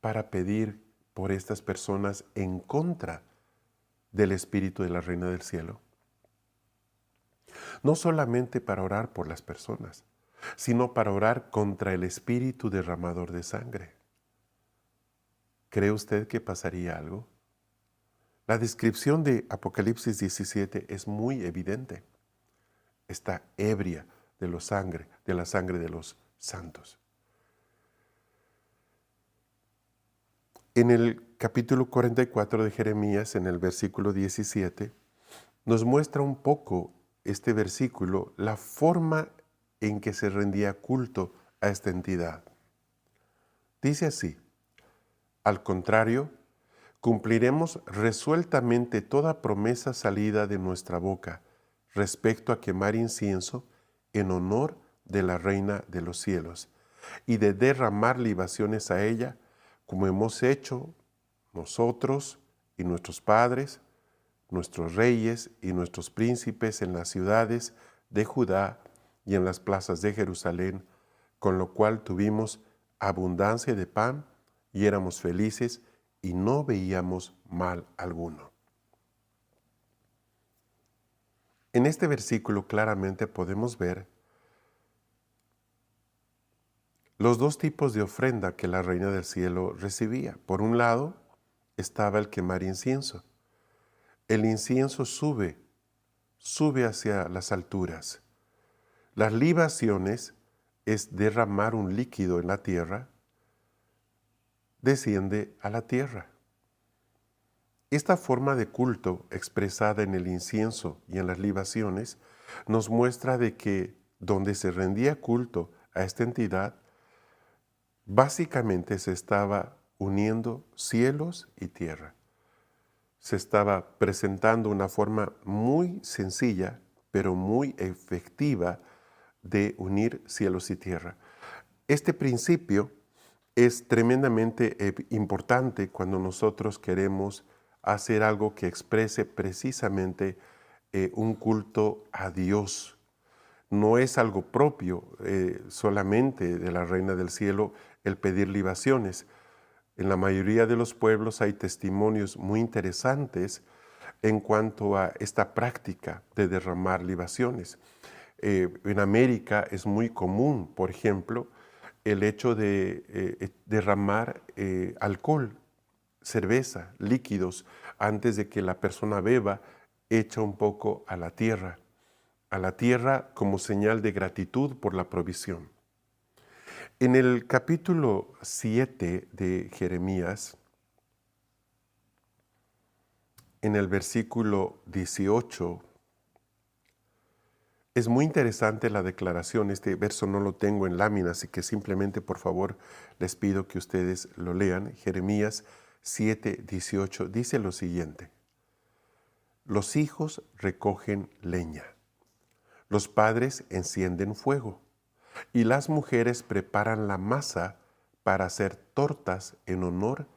A: para pedir por estas personas en contra del Espíritu de la Reina del Cielo? No solamente para orar por las personas, sino para orar contra el espíritu derramador de sangre. ¿Cree usted que pasaría algo? La descripción de Apocalipsis 17 es muy evidente. Está ebria de la sangre de los santos. En el capítulo 44 de Jeremías, en el versículo 17, nos muestra un poco este versículo, la forma en que se rendía culto a esta entidad. Dice así: al contrario, cumpliremos resueltamente toda promesa salida de nuestra boca respecto a quemar incienso en honor de la Reina de los cielos y de derramar libaciones a ella, como hemos hecho nosotros y nuestros padres, nuestros reyes y nuestros príncipes en las ciudades de Judá y en las plazas de Jerusalén, con lo cual tuvimos abundancia de pan y éramos felices y no veíamos mal alguno. En este versículo claramente podemos ver los dos tipos de ofrenda que la Reina del Cielo recibía. Por un lado estaba el quemar incienso. El incienso sube hacia las alturas. Las libaciones es derramar un líquido en la tierra, desciende a la tierra. Esta forma de culto expresada en el incienso y en las libaciones nos muestra de que donde se rendía culto a esta entidad, básicamente se estaba uniendo cielos y tierra. Se estaba presentando una forma muy sencilla, pero muy efectiva de unir cielos y tierra. Este principio es tremendamente importante cuando nosotros queremos hacer algo que exprese precisamente un culto a Dios. No es algo propio solamente de la Reina del Cielo el pedir libaciones. En la mayoría de los pueblos hay testimonios muy interesantes en cuanto a esta práctica de derramar libaciones. En América es muy común, por ejemplo, el hecho de derramar alcohol, cerveza, líquidos, antes de que la persona beba, echa un poco a la tierra como señal de gratitud por la provisión. En el capítulo 7 de Jeremías, en el versículo 18, es muy interesante la declaración. Este verso no lo tengo en lámina, así que simplemente por favor les pido que ustedes lo lean. Jeremías 7, 18 dice lo siguiente: los hijos recogen leña, los padres encienden fuego y las mujeres preparan la masa para hacer tortas en honor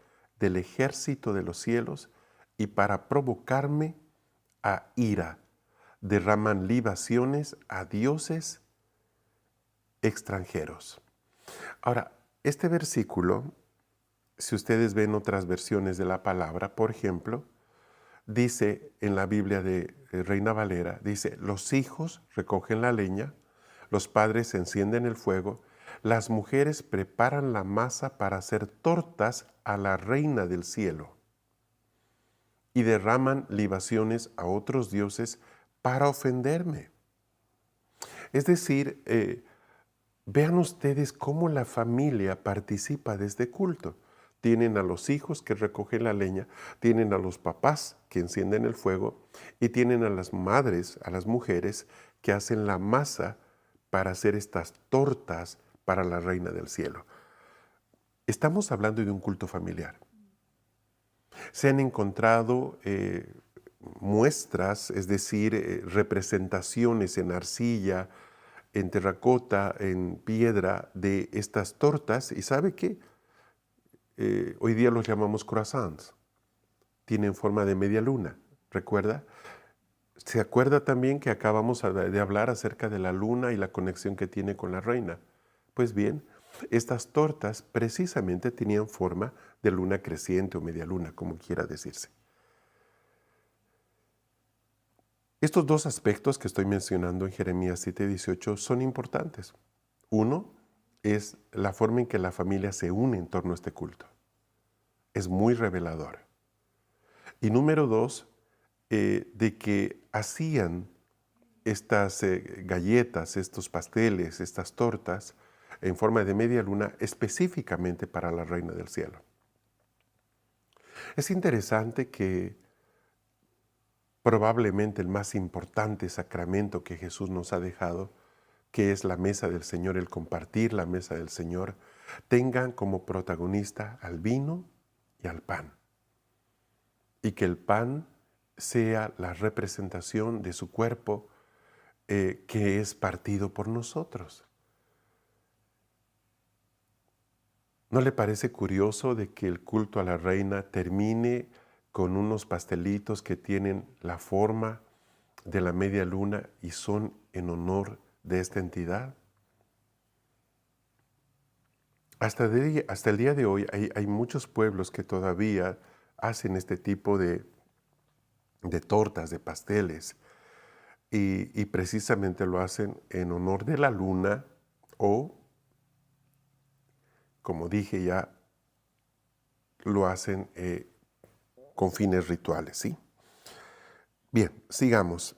A: del ejército de los cielos y para provocarme a ira. Derraman libaciones a dioses extranjeros. Ahora, este versículo, si ustedes ven otras versiones de la palabra, por ejemplo, dice en la Biblia de Reina Valera, dice, los hijos recogen la leña, los padres encienden el fuego, las mujeres preparan la masa para hacer tortas a la Reina del Cielo y derraman libaciones a otros dioses para ofenderme. Es decir, vean ustedes cómo la familia participa de este culto. Tienen a los hijos que recogen la leña, tienen a los papás que encienden el fuego y tienen a las madres, a las mujeres que hacen la masa para hacer estas tortas para la Reina del Cielo. Estamos hablando de un culto familiar. Se han encontrado muestras, es decir, representaciones en arcilla, en terracota, en piedra de estas tortas. ¿Y sabe qué? Hoy día los llamamos croissants. Tienen forma de media luna, ¿recuerda? ¿Se acuerda también que acabamos de hablar acerca de la luna y la conexión que tiene con la reina? Pues bien, estas tortas precisamente tenían forma de luna creciente o media luna, como quiera decirse. Estos dos aspectos que estoy mencionando en Jeremías 7:18 son importantes. Uno es la forma en que la familia se une en torno a este culto. Es muy revelador. Y número dos, de que hacían estas galletas, estos pasteles, estas tortas en forma de media luna específicamente para la Reina del Cielo. Es interesante que probablemente el más importante sacramento que Jesús nos ha dejado, que es la mesa del Señor, el compartir la mesa del Señor, tengan como protagonista al vino y al pan. Y que el pan sea la representación de su cuerpo que es partido por nosotros. ¿No le parece curioso de que el culto a la reina termine con unos pastelitos que tienen la forma de la media luna y son en honor de esta entidad? Hasta el día de hoy hay muchos pueblos que todavía hacen este tipo de tortas, de pasteles, y precisamente lo hacen en honor de la luna o, como dije ya, lo hacen con fines rituales, ¿sí? Bien, sigamos.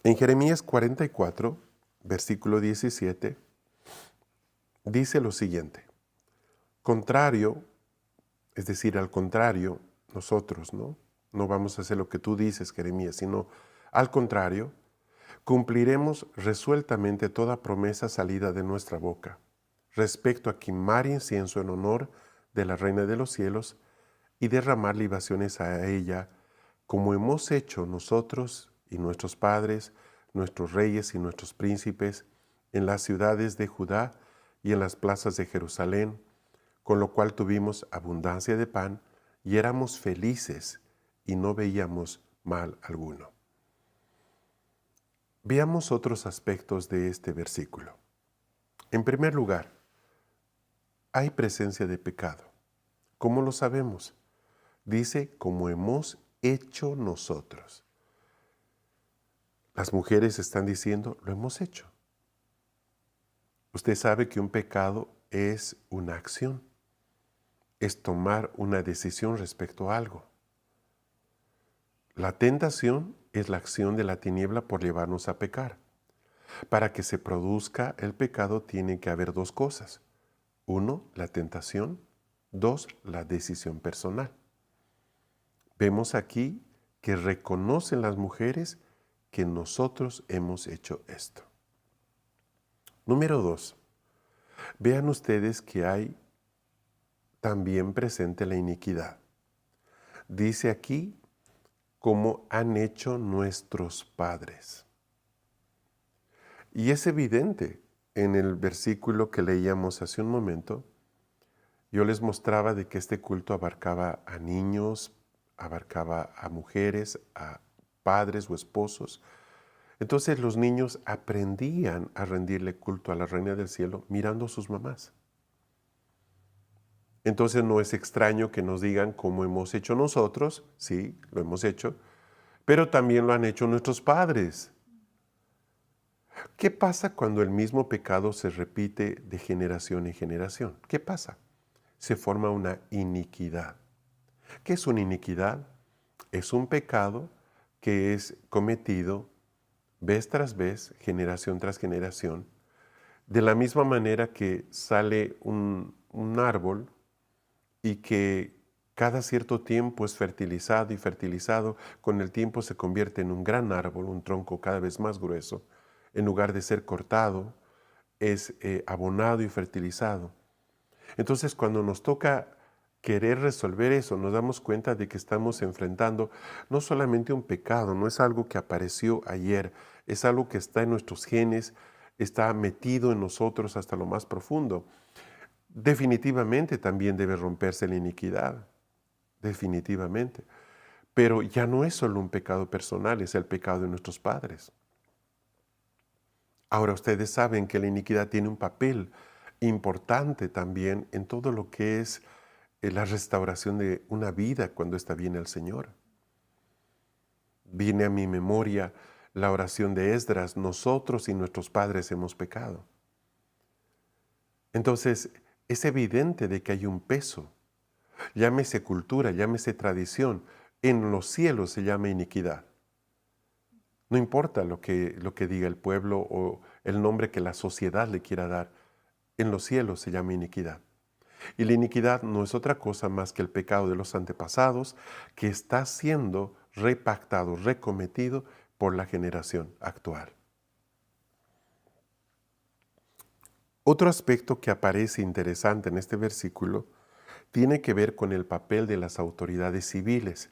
A: En Jeremías 44, versículo 17, dice lo siguiente: contrario, es decir, al contrario, nosotros, ¿no? No vamos a hacer lo que tú dices, Jeremías, sino al contrario, cumpliremos resueltamente toda promesa salida de nuestra boca respecto a quemar incienso en honor de la Reina de los cielos y derramar libaciones a ella, como hemos hecho nosotros y nuestros padres, nuestros reyes y nuestros príncipes, en las ciudades de Judá y en las plazas de Jerusalén, con lo cual tuvimos abundancia de pan y éramos felices y no veíamos mal alguno. Veamos otros aspectos de este versículo. En primer lugar, hay presencia de pecado. ¿Cómo lo sabemos? Dice, como hemos hecho nosotros. Las mujeres están diciendo, lo hemos hecho. Usted sabe que un pecado es una acción, es tomar una decisión respecto a algo. La tentación es la acción de la tiniebla por llevarnos a pecar. Para que se produzca el pecado tiene que haber dos cosas. Uno, la tentación. Dos, la decisión personal. Vemos aquí que reconocen las mujeres que nosotros hemos hecho esto. Número 2. Vean ustedes que hay también presente la iniquidad. Dice aquí, como han hecho nuestros padres. Y es evidente en el versículo que leíamos hace un momento. Yo les mostraba de que este culto abarcaba a niños, abarcaba a mujeres, a padres o esposos. Entonces los niños aprendían a rendirle culto a la Reina del Cielo mirando a sus mamás. Entonces no es extraño que nos digan cómo hemos hecho nosotros, sí, lo hemos hecho, pero también lo han hecho nuestros padres. ¿Qué pasa cuando el mismo pecado se repite de generación en generación? ¿Qué pasa? Se forma una iniquidad. ¿Qué es una iniquidad? Es un pecado que es cometido vez tras vez, generación tras generación, de la misma manera que sale un árbol y que cada cierto tiempo es fertilizado y fertilizado, con el tiempo se convierte en un gran árbol, un tronco cada vez más grueso. En lugar de ser cortado, es abonado y fertilizado. Entonces, cuando nos toca querer resolver eso, nos damos cuenta de que estamos enfrentando no solamente un pecado, no es algo que apareció ayer, es algo que está en nuestros genes, está metido en nosotros hasta lo más profundo. Definitivamente también debe romperse la iniquidad, definitivamente. Pero ya no es solo un pecado personal, es el pecado de nuestros padres. Ahora ustedes saben que la iniquidad tiene un papel importante también en todo lo que es la restauración de una vida cuando está bien el Señor. Viene a mi memoria la oración de Esdras: nosotros y nuestros padres hemos pecado. Entonces, es evidente de que hay un peso, llámese cultura, llámese tradición, en los cielos se llama iniquidad. No importa lo que diga el pueblo o el nombre que la sociedad le quiera dar, en los cielos se llama iniquidad. Y la iniquidad no es otra cosa más que el pecado de los antepasados que está siendo repactado, recometido por la generación actual. Otro aspecto que aparece interesante en este versículo tiene que ver con el papel de las autoridades civiles,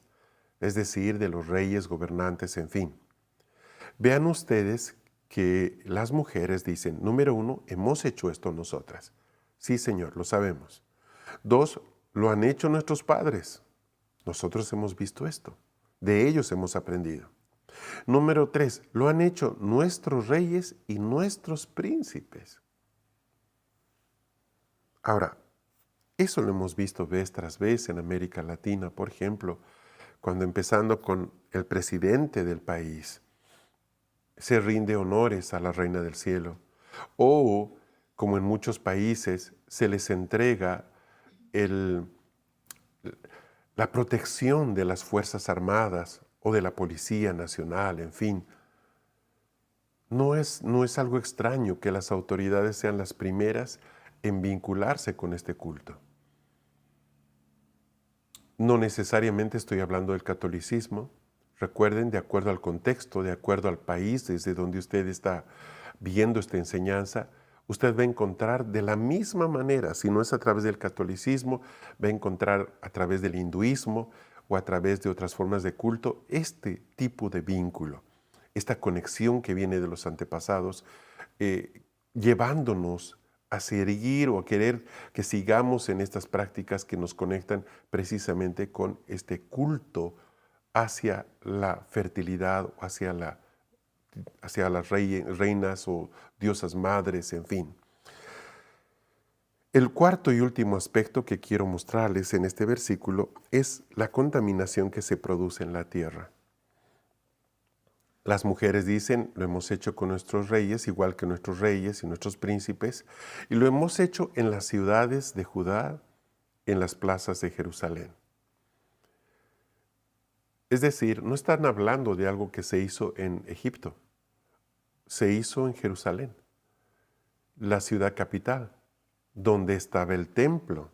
A: es decir, de los reyes, gobernantes, en fin. Vean ustedes que las mujeres dicen, número 1, hemos hecho esto nosotras. Sí, Señor, lo sabemos. 2, lo han hecho nuestros padres. Nosotros hemos visto esto. De ellos hemos aprendido. Número 3, lo han hecho nuestros reyes y nuestros príncipes. Ahora, eso lo hemos visto vez tras vez en América Latina, por ejemplo, cuando empezando con el presidente del país, se rinde honores a la Reina del Cielo. O, como en muchos países, se les entrega la protección de las Fuerzas Armadas o de la Policía Nacional, en fin. No es algo extraño que las autoridades sean las primeras en vincularse con este culto. No necesariamente estoy hablando del catolicismo. Recuerden, de acuerdo al contexto, de acuerdo al país desde donde usted está viendo esta enseñanza, usted va a encontrar de la misma manera, si no es a través del catolicismo, va a encontrar a través del hinduismo o a través de otras formas de culto, este tipo de vínculo, esta conexión que viene de los antepasados, llevándonos a seguir o a querer que sigamos en estas prácticas que nos conectan precisamente con este culto hacia la fertilidad, o hacia las reinas o diosas madres, en fin. El cuarto y último aspecto que quiero mostrarles en este versículo es la contaminación que se produce en la tierra. Las mujeres dicen, lo hemos hecho con nuestros reyes, igual que nuestros reyes y nuestros príncipes, y lo hemos hecho en las ciudades de Judá, en las plazas de Jerusalén. Es decir, no están hablando de algo que se hizo en Egipto, se hizo en Jerusalén, la ciudad capital, donde estaba el templo,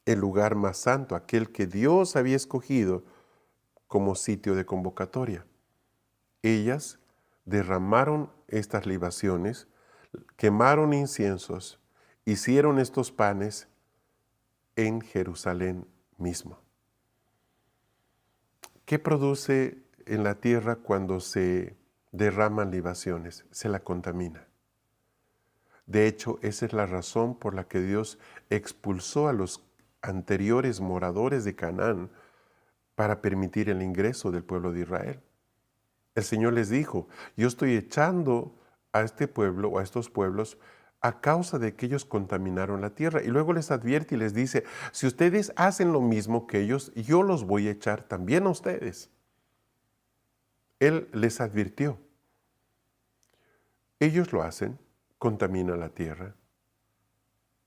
A: el lugar más santo, aquel que Dios había escogido como sitio de convocatoria. Ellas derramaron estas libaciones, quemaron inciensos, hicieron estos panes en Jerusalén mismo. ¿Qué produce en la tierra cuando se derraman libaciones? Se la contamina. De hecho, esa es la razón por la que Dios expulsó a los anteriores moradores de Canaán para permitir el ingreso del pueblo de Israel. El Señor les dijo, yo estoy echando a este pueblo o a estos pueblos a causa de que ellos contaminaron la tierra. Y luego les advierte y les dice, si ustedes hacen lo mismo que ellos, yo los voy a echar también a ustedes. Él les advirtió. Ellos lo hacen, contaminan la tierra,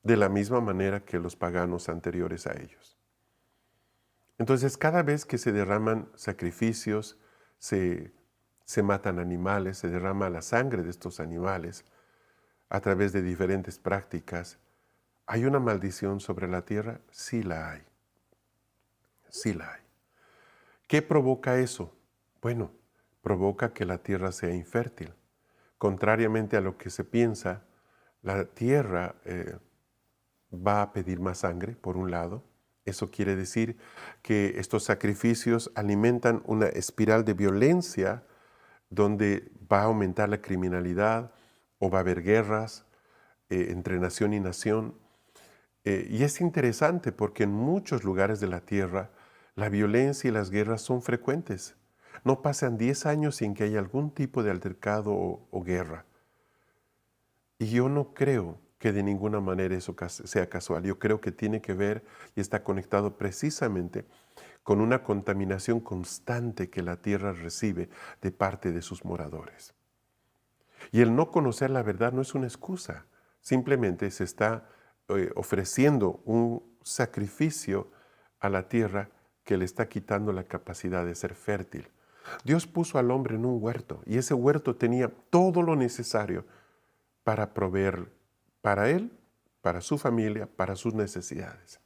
A: de la misma manera que los paganos anteriores a ellos. Entonces, cada vez que se derraman sacrificios, se matan animales, se derrama la sangre de estos animales a través de diferentes prácticas. ¿Hay una maldición sobre la tierra? Sí la hay. Sí la hay. ¿Qué provoca eso? Bueno, provoca que la tierra sea infértil. Contrariamente a lo que se piensa, la tierra va a pedir más sangre, por un lado. Eso quiere decir que estos sacrificios alimentan una espiral de violencia donde va a aumentar la criminalidad o va a haber guerras entre nación y nación. Y es interesante porque en muchos lugares de la tierra la violencia y las guerras son frecuentes. No pasan 10 años sin que haya algún tipo de altercado o guerra. Y yo no creo que de ninguna manera eso sea casual. Yo creo que tiene que ver y está conectado precisamente con una contaminación constante que la tierra recibe de parte de sus moradores. Y el no conocer la verdad no es una excusa, simplemente se está ofreciendo un sacrificio a la tierra que le está quitando la capacidad de ser fértil. Dios puso al hombre en un huerto y ese huerto tenía todo lo necesario para proveer para él, para su familia, para sus necesidades.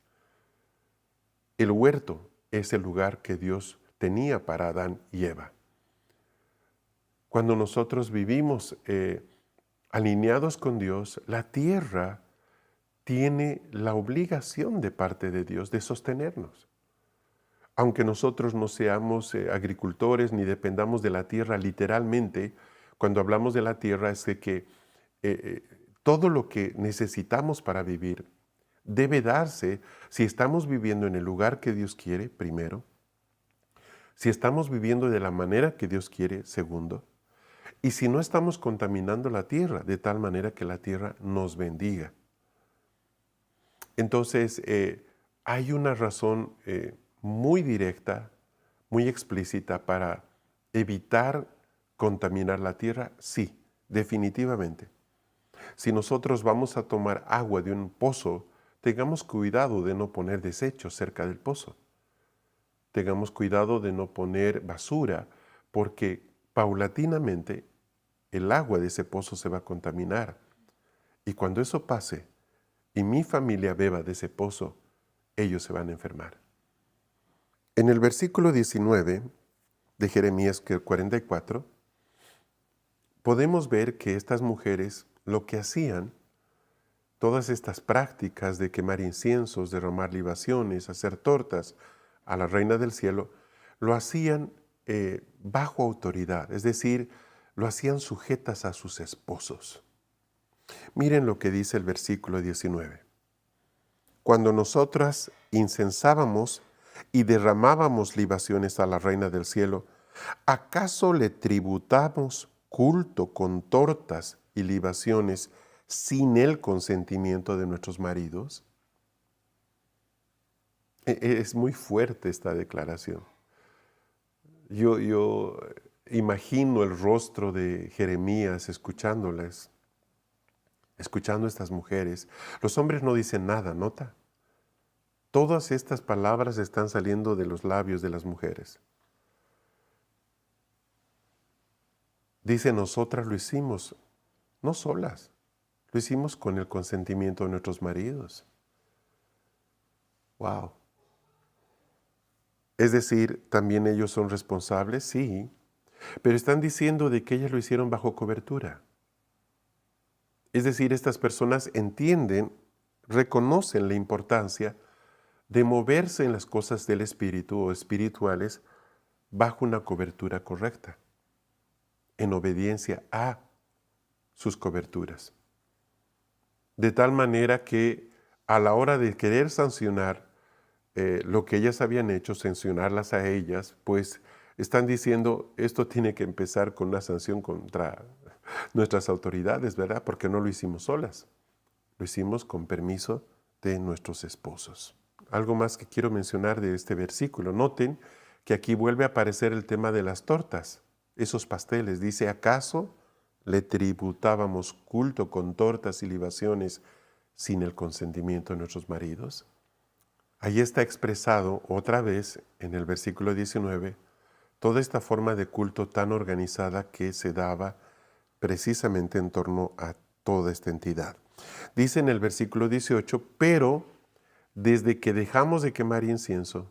A: El huerto es el lugar que Dios tenía para Adán y Eva. Cuando nosotros vivimos alineados con Dios, la tierra tiene la obligación de parte de Dios de sostenernos. aunque nosotros no seamos agricultores ni dependamos de la tierra literalmente, cuando hablamos de la tierra es de que todo lo que necesitamos para vivir debe darse si estamos viviendo en el lugar que Dios quiere, primero, si estamos viviendo de la manera que Dios quiere, segundo, y si no estamos contaminando la tierra de tal manera que la tierra nos bendiga. Entonces, hay una razón muy directa, muy explícita para evitar contaminar la tierra. Sí, definitivamente. Si nosotros vamos a tomar agua de un pozo, tengamos cuidado de no poner desechos cerca del pozo. Tengamos cuidado de no poner basura, porque paulatinamente el agua de ese pozo se va a contaminar. Y cuando eso pase y mi familia beba de ese pozo, ellos se van a enfermar. En el versículo 19 de Jeremías 44, podemos ver que estas mujeres lo que hacían, todas estas prácticas de quemar inciensos, derramar libaciones, hacer tortas a la Reina del Cielo, lo hacían bajo autoridad, es decir, lo hacían sujetas a sus esposos. Miren lo que dice el versículo 19. Cuando nosotras incensábamos y derramábamos libaciones a la Reina del Cielo, ¿acaso le tributamos culto con tortas y libaciones sin el consentimiento de nuestros maridos? Es muy fuerte esta declaración. Yo imagino el rostro de Jeremías escuchando a estas mujeres. Los hombres no dicen nada, ¿nota? Todas estas palabras están saliendo de los labios de las mujeres. Dice, nosotras lo hicimos, no solas, lo hicimos con el consentimiento de nuestros maridos. ¡Wow! Es decir, ¿también ellos son responsables? Sí, pero están diciendo de que ellas lo hicieron bajo cobertura. Es decir, estas personas entienden, reconocen la importancia de moverse en las cosas del espíritu o espirituales bajo una cobertura correcta, en obediencia a sus coberturas. De tal manera que a la hora de querer sancionar lo que ellas habían hecho, sancionarlas a ellas, pues están diciendo, esto tiene que empezar con una sanción contra nuestras autoridades, ¿verdad? Porque no lo hicimos solas, lo hicimos con permiso de nuestros esposos. Algo más que quiero mencionar de este versículo. Noten que aquí vuelve a aparecer el tema de las tortas, esos pasteles. Dice, ¿acaso le tributábamos culto con tortas y libaciones sin el consentimiento de nuestros maridos? Ahí está expresado otra vez en el versículo 19 toda esta forma de culto tan organizada que se daba precisamente en torno a toda esta entidad. Dice en el versículo 18, pero desde que dejamos de quemar incienso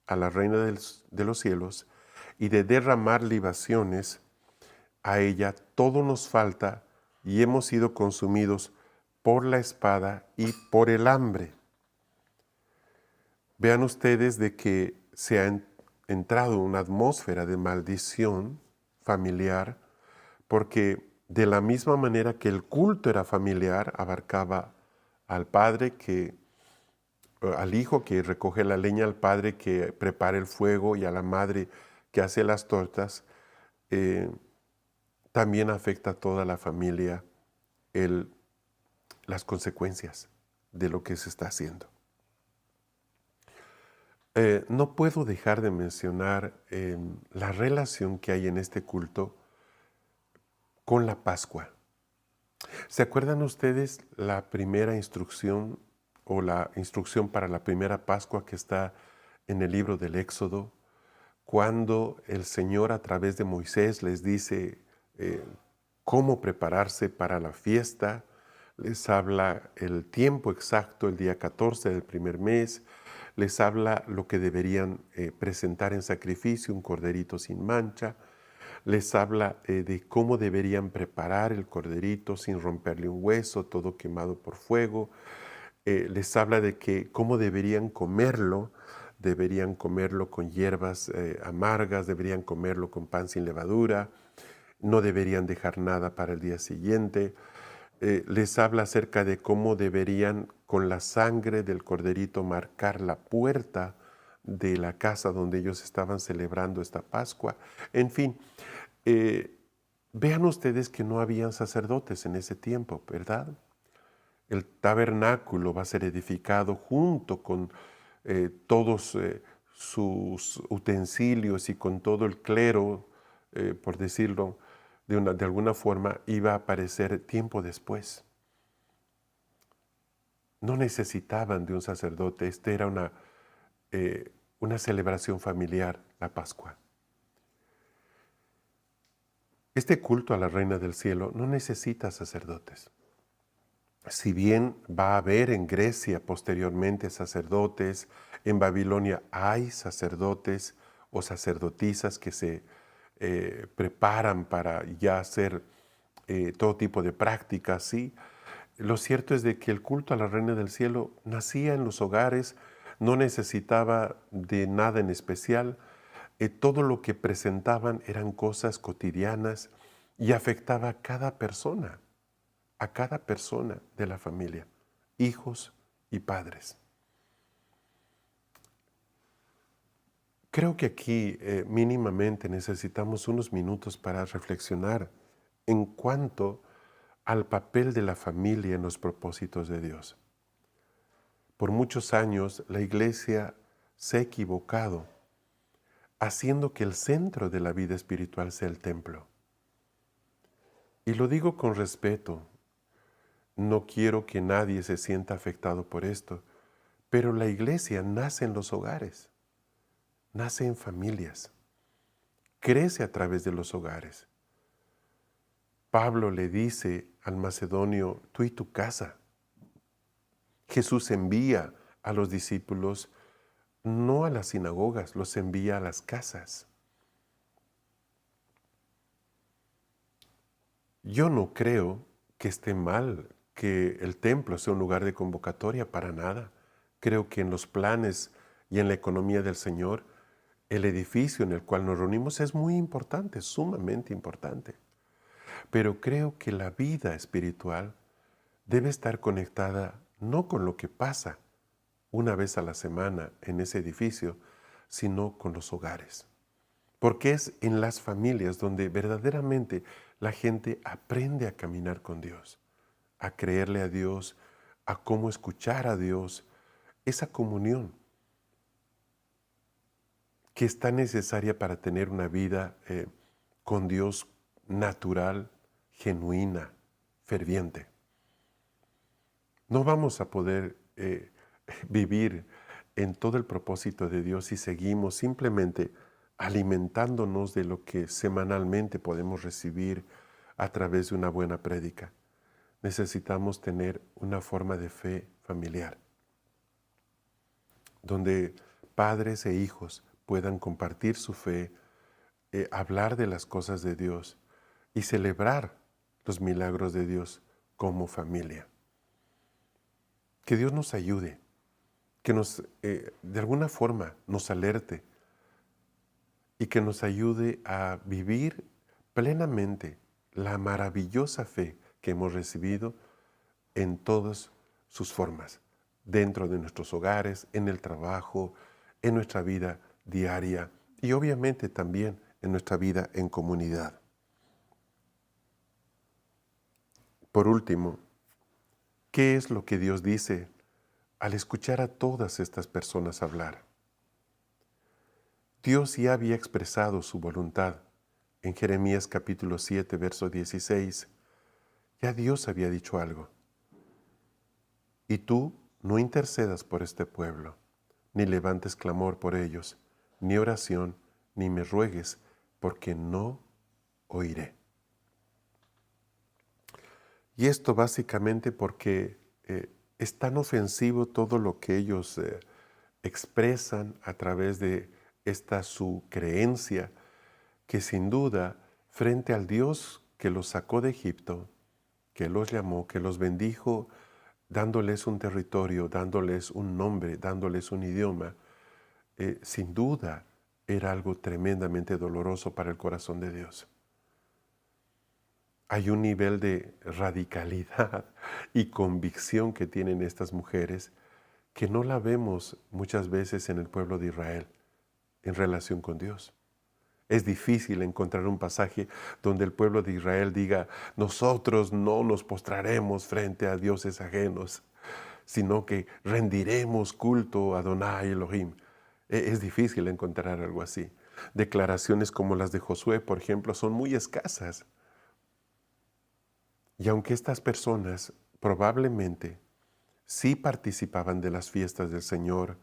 A: a la Reina de los cielos y de derramar libaciones a ella, todo nos falta y hemos sido consumidos por la espada y por el hambre. Vean ustedes de que se ha entrado una atmósfera de maldición familiar, porque de la misma manera que el culto era familiar, abarcaba al padre al hijo que recoge la leña, al padre que prepara el fuego y a la madre que hace las tortas, también afecta a toda la familia las consecuencias de lo que se está haciendo. No puedo dejar de mencionar la relación que hay en este culto con la Pascua. ¿Se acuerdan ustedes la primera instrucción o la instrucción para la primera Pascua que está en el libro del Éxodo? Cuando el Señor a través de Moisés les dice cómo prepararse para la fiesta, les habla el tiempo exacto, el día 14 del primer mes, les habla lo que deberían presentar en sacrificio, un corderito sin mancha, les habla de cómo deberían preparar el corderito sin romperle un hueso, todo quemado por fuego, les habla de cómo deberían comerlo, deberían comerlo con hierbas amargas, deberían comerlo con pan sin levadura, no deberían dejar nada para el día siguiente. Les habla acerca de cómo deberían con la sangre del corderito marcar la puerta de la casa donde ellos estaban celebrando esta Pascua. En fin, vean ustedes que no habían sacerdotes en ese tiempo, ¿verdad? El tabernáculo va a ser edificado junto con todos sus utensilios y con todo el clero, por decirlo de alguna forma, iba a aparecer tiempo después. No necesitaban de un sacerdote, esta era una celebración familiar, la Pascua. Este culto a la Reina del Cielo no necesita sacerdotes. Si bien va a haber en Grecia posteriormente sacerdotes, en Babilonia hay sacerdotes o sacerdotisas que se preparan para ya hacer todo tipo de prácticas, ¿sí? Lo cierto es de que el culto a la Reina del Cielo nacía en los hogares, no necesitaba de nada en especial. Todo lo que presentaban eran cosas cotidianas y afectaba a cada persona de la familia, hijos y padres. Creo que aquí mínimamente necesitamos unos minutos para reflexionar en cuanto al papel de la familia en los propósitos de Dios. Por muchos años la Iglesia se ha equivocado haciendo que el centro de la vida espiritual sea el templo. Y lo digo con respeto. No quiero que nadie se sienta afectado por esto, pero la Iglesia nace en los hogares, nace en familias, crece a través de los hogares. Pablo le dice al macedonio, tú y tu casa. Jesús envía a los discípulos no a las sinagogas, los envía a las casas. Yo no creo que esté mal que el templo sea un lugar de convocatoria, para nada. Creo que en los planes y en la economía del Señor, el edificio en el cual nos reunimos es muy importante, sumamente importante. Pero creo que la vida espiritual debe estar conectada no con lo que pasa una vez a la semana en ese edificio, sino con los hogares. Porque es en las familias donde verdaderamente la gente aprende a caminar con Dios, a creerle a Dios, a cómo escuchar a Dios, esa comunión que es tan necesaria para tener una vida con Dios natural, genuina, ferviente. No vamos a poder vivir en todo el propósito de Dios si seguimos simplemente alimentándonos de lo que semanalmente podemos recibir a través de una buena prédica. Necesitamos tener una forma de fe familiar, donde padres e hijos puedan compartir su fe, hablar de las cosas de Dios y celebrar los milagros de Dios como familia. Que Dios nos ayude, que de alguna forma nos alerte y que nos ayude a vivir plenamente la maravillosa fe que hemos recibido en todas sus formas, dentro de nuestros hogares, en el trabajo, en nuestra vida diaria y obviamente también en nuestra vida en comunidad. Por último, ¿qué es lo que Dios dice al escuchar a todas estas personas hablar? Dios ya había expresado su voluntad. En Jeremías capítulo 7, verso 16, ya Dios había dicho algo. Y tú no intercedas por este pueblo, ni levantes clamor por ellos, ni oración, ni me ruegues, porque no oiré. Y esto básicamente porque es tan ofensivo todo lo que ellos expresan a través de esta su creencia, que sin duda, frente al Dios que los sacó de Egipto, que los llamó, que los bendijo, dándoles un territorio, dándoles un nombre, dándoles un idioma, sin duda era algo tremendamente doloroso para el corazón de Dios. Hay un nivel de radicalidad y convicción que tienen estas mujeres que no la vemos muchas veces en el pueblo de Israel en relación con Dios. Es difícil encontrar un pasaje donde el pueblo de Israel diga, nosotros no nos postraremos frente a dioses ajenos, sino que rendiremos culto a Adonai Elohim. Es difícil encontrar algo así. Declaraciones como las de Josué, por ejemplo, son muy escasas. Y aunque estas personas probablemente sí participaban de las fiestas del Señor,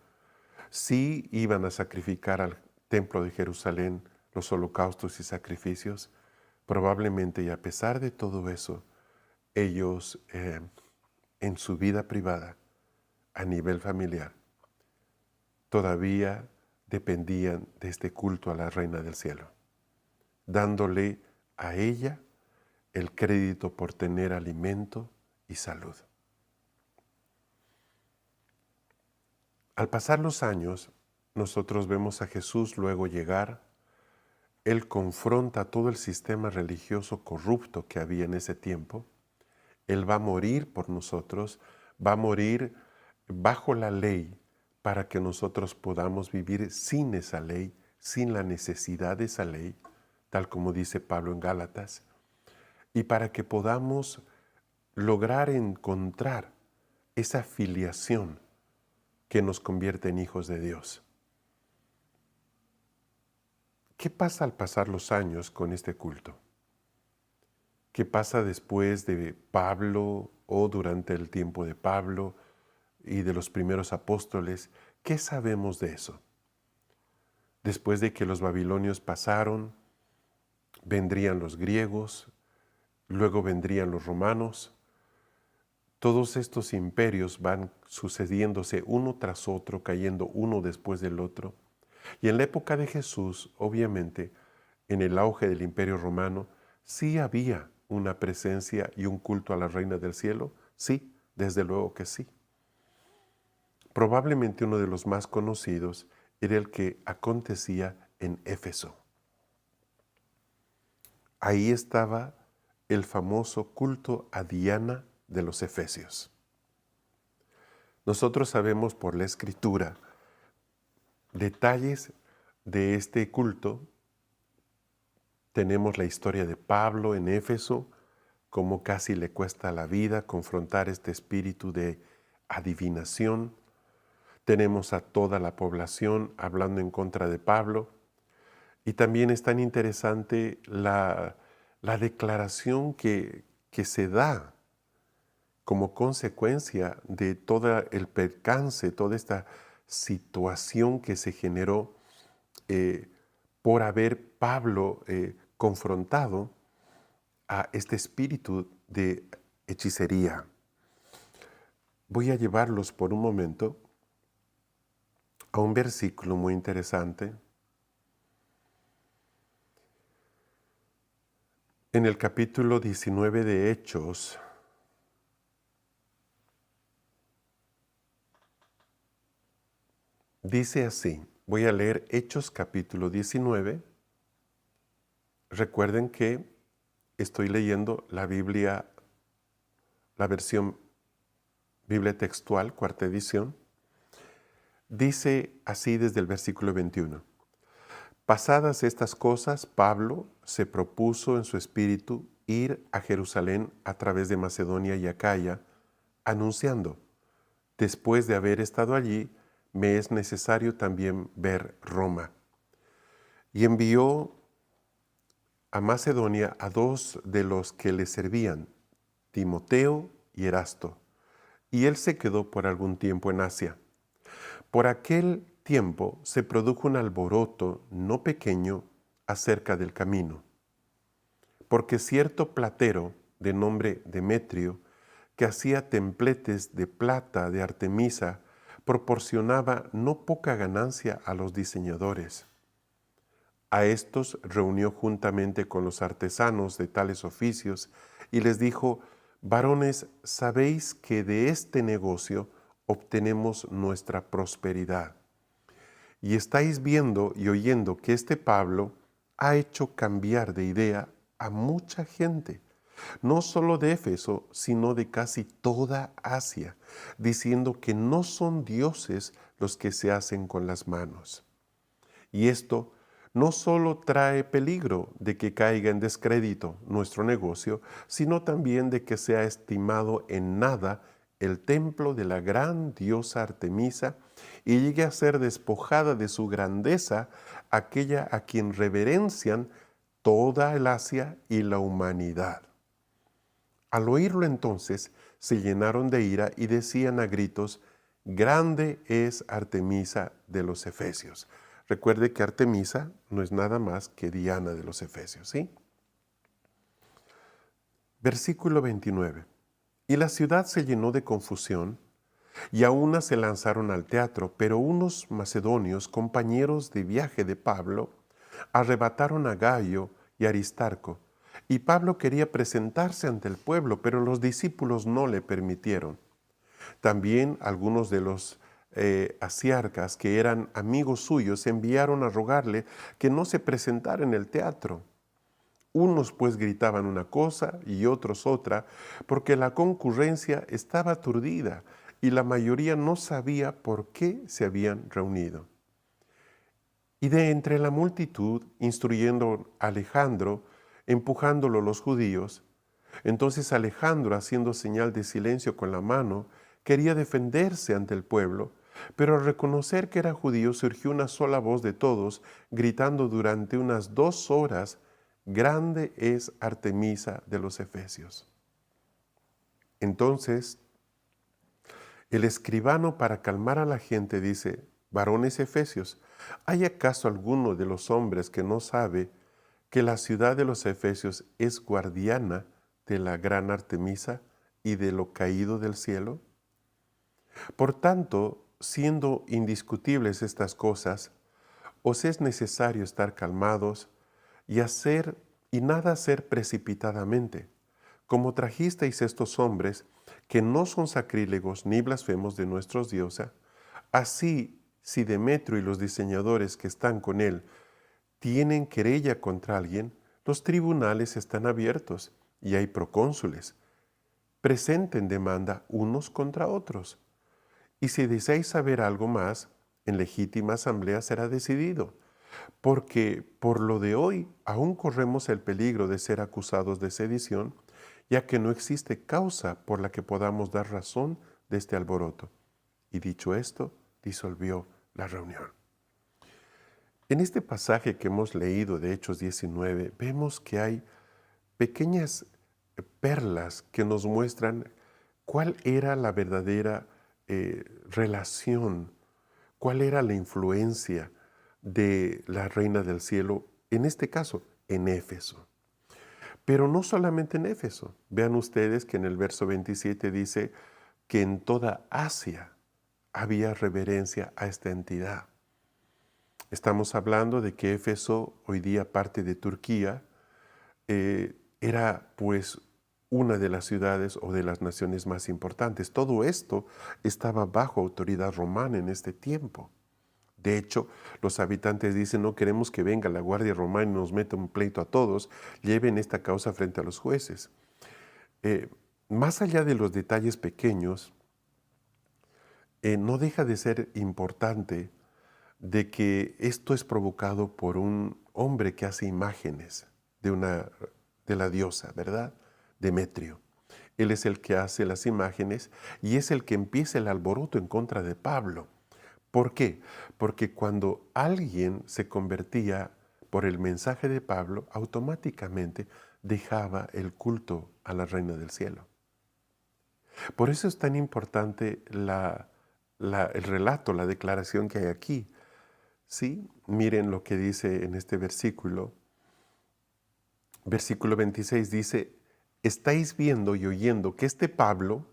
A: sí iban a sacrificar al templo de Jerusalén los holocaustos y sacrificios, probablemente y a pesar de todo eso, ellos en su vida privada, a nivel familiar, todavía dependían de este culto a la Reina del Cielo, dándole a ella el crédito por tener alimento y salud. Al pasar los años, nosotros vemos a Jesús luego llegar. Él confronta todo el sistema religioso corrupto que había en ese tiempo. Él va a morir por nosotros, va a morir bajo la ley para que nosotros podamos vivir sin esa ley, sin la necesidad de esa ley, tal como dice Pablo en Gálatas, y para que podamos lograr encontrar esa filiación que nos convierte en hijos de Dios. ¿Qué pasa al pasar los años con este culto? ¿Qué pasa después de Pablo o durante el tiempo de Pablo y de los primeros apóstoles? ¿Qué sabemos de eso? Después de que los babilonios pasaron, vendrían los griegos, luego vendrían los romanos. Todos estos imperios van sucediéndose uno tras otro, cayendo uno después del otro. Y en la época de Jesús, obviamente, en el auge del Imperio Romano, sí había una presencia y un culto a la Reina del Cielo. Sí, desde luego que sí. Probablemente uno de los más conocidos era el que acontecía en Éfeso. Ahí estaba el famoso culto a Diana de los Efesios. Nosotros sabemos por la Escritura detalles de este culto. Tenemos la historia de Pablo en Éfeso, cómo casi le cuesta la vida confrontar este espíritu de adivinación. Tenemos a toda la población hablando en contra de Pablo. Y también es tan interesante la declaración que se da como consecuencia de todo el percance, toda esta situación que se generó por haber Pablo confrontado a este espíritu de hechicería. Voy a llevarlos por un momento a un versículo muy interesante. En el capítulo 19 de Hechos, dice así, voy a leer Hechos capítulo 19. Recuerden que estoy leyendo la Biblia, la versión Biblia textual, cuarta edición. Dice así desde el versículo 21. Pasadas estas cosas, Pablo se propuso en su espíritu ir a Jerusalén a través de Macedonia y Acaya, anunciando, después de haber estado allí, me es necesario también ver Roma. Y envió a Macedonia a dos de los que le servían, Timoteo y Erasto, y él se quedó por algún tiempo en Asia. Por aquel tiempo se produjo un alboroto no pequeño acerca del camino, porque cierto platero de nombre Demetrio, que hacía templetes de plata de Artemisa, proporcionaba no poca ganancia a los diseñadores. A estos reunió juntamente con los artesanos de tales oficios y les dijo, varones, sabéis que de este negocio obtenemos nuestra prosperidad. y estáis viendo y oyendo que este Pablo ha hecho cambiar de idea a mucha gente, no solo de Éfeso, sino de casi toda Asia, diciendo que no son dioses los que se hacen con las manos. Y esto no solo trae peligro de que caiga en descrédito nuestro negocio, sino también de que sea estimado en nada el templo de la gran diosa Artemisa y llegue a ser despojada de su grandeza aquella a quien reverencian toda el Asia y la humanidad. Al oírlo entonces, se llenaron de ira y decían a gritos: grande es Artemisa de los Efesios. Recuerde que Artemisa no es nada más que Diana de los Efesios, ¿sí? Versículo 29. Y la ciudad se llenó de confusión, y a una se lanzaron al teatro, pero unos macedonios, compañeros de viaje de Pablo, arrebataron a Gayo y Aristarco, y Pablo quería presentarse ante el pueblo, pero los discípulos no le permitieron. También algunos de los asiarcas, que eran amigos suyos, enviaron a rogarle que no se presentara en el teatro. Unos pues gritaban una cosa y otros otra, porque la concurrencia estaba aturdida y la mayoría no sabía por qué se habían reunido. Y de entre la multitud, instruyendo a Alejandro, empujándolo los judíos, entonces Alejandro, haciendo señal de silencio con la mano, quería defenderse ante el pueblo, pero al reconocer que era judío surgió una sola voz de todos, gritando durante unas 2 horas: grande es Artemisa de los Efesios. Entonces el escribano, para calmar a la gente, dice: varones efesios, ¿hay acaso alguno de los hombres que no sabe que la ciudad de los Efesios es guardiana de la gran Artemisa y de lo caído del cielo? Por tanto, siendo indiscutibles estas cosas, os es necesario estar calmados y nada hacer precipitadamente, como trajisteis estos hombres que no son sacrílegos ni blasfemos de nuestros dioses. Así, si Demetrio y los diseñadores que están con él tienen querella contra alguien, los tribunales están abiertos y hay procónsules. Presenten demanda unos contra otros. Y si deseáis saber algo más, en legítima asamblea será decidido, porque por lo de hoy aún corremos el peligro de ser acusados de sedición, ya que no existe causa por la que podamos dar razón de este alboroto. Y dicho esto, disolvió la reunión. En este pasaje que hemos leído de Hechos 19, vemos que hay pequeñas perlas que nos muestran cuál era la verdadera relación, cuál era la influencia de la Reina del Cielo, en este caso, en Éfeso. Pero no solamente en Éfeso. Vean ustedes que en el verso 27 dice que en toda Asia había reverencia a esta entidad. Estamos hablando de que Éfeso, hoy día parte de Turquía, era pues una de las ciudades o de las naciones más importantes. Todo esto estaba bajo autoridad romana en este tiempo. De hecho, los habitantes dicen: no queremos que venga la guardia romana y nos meta un pleito a todos, lleven esta causa frente a los jueces. Más allá de los detalles pequeños, no deja de ser importante de que esto es provocado por un hombre que hace imágenes de la diosa, ¿verdad? Demetrio. Él es el que hace las imágenes y es el que empieza el alboroto en contra de Pablo. ¿Por qué? Porque cuando alguien se convertía por el mensaje de Pablo, automáticamente dejaba el culto a la Reina del Cielo. Por eso es tan importante el relato, la declaración que hay aquí. ¿Sí? Miren lo que dice en este versículo. Versículo 26 dice: estáis viendo y oyendo que este Pablo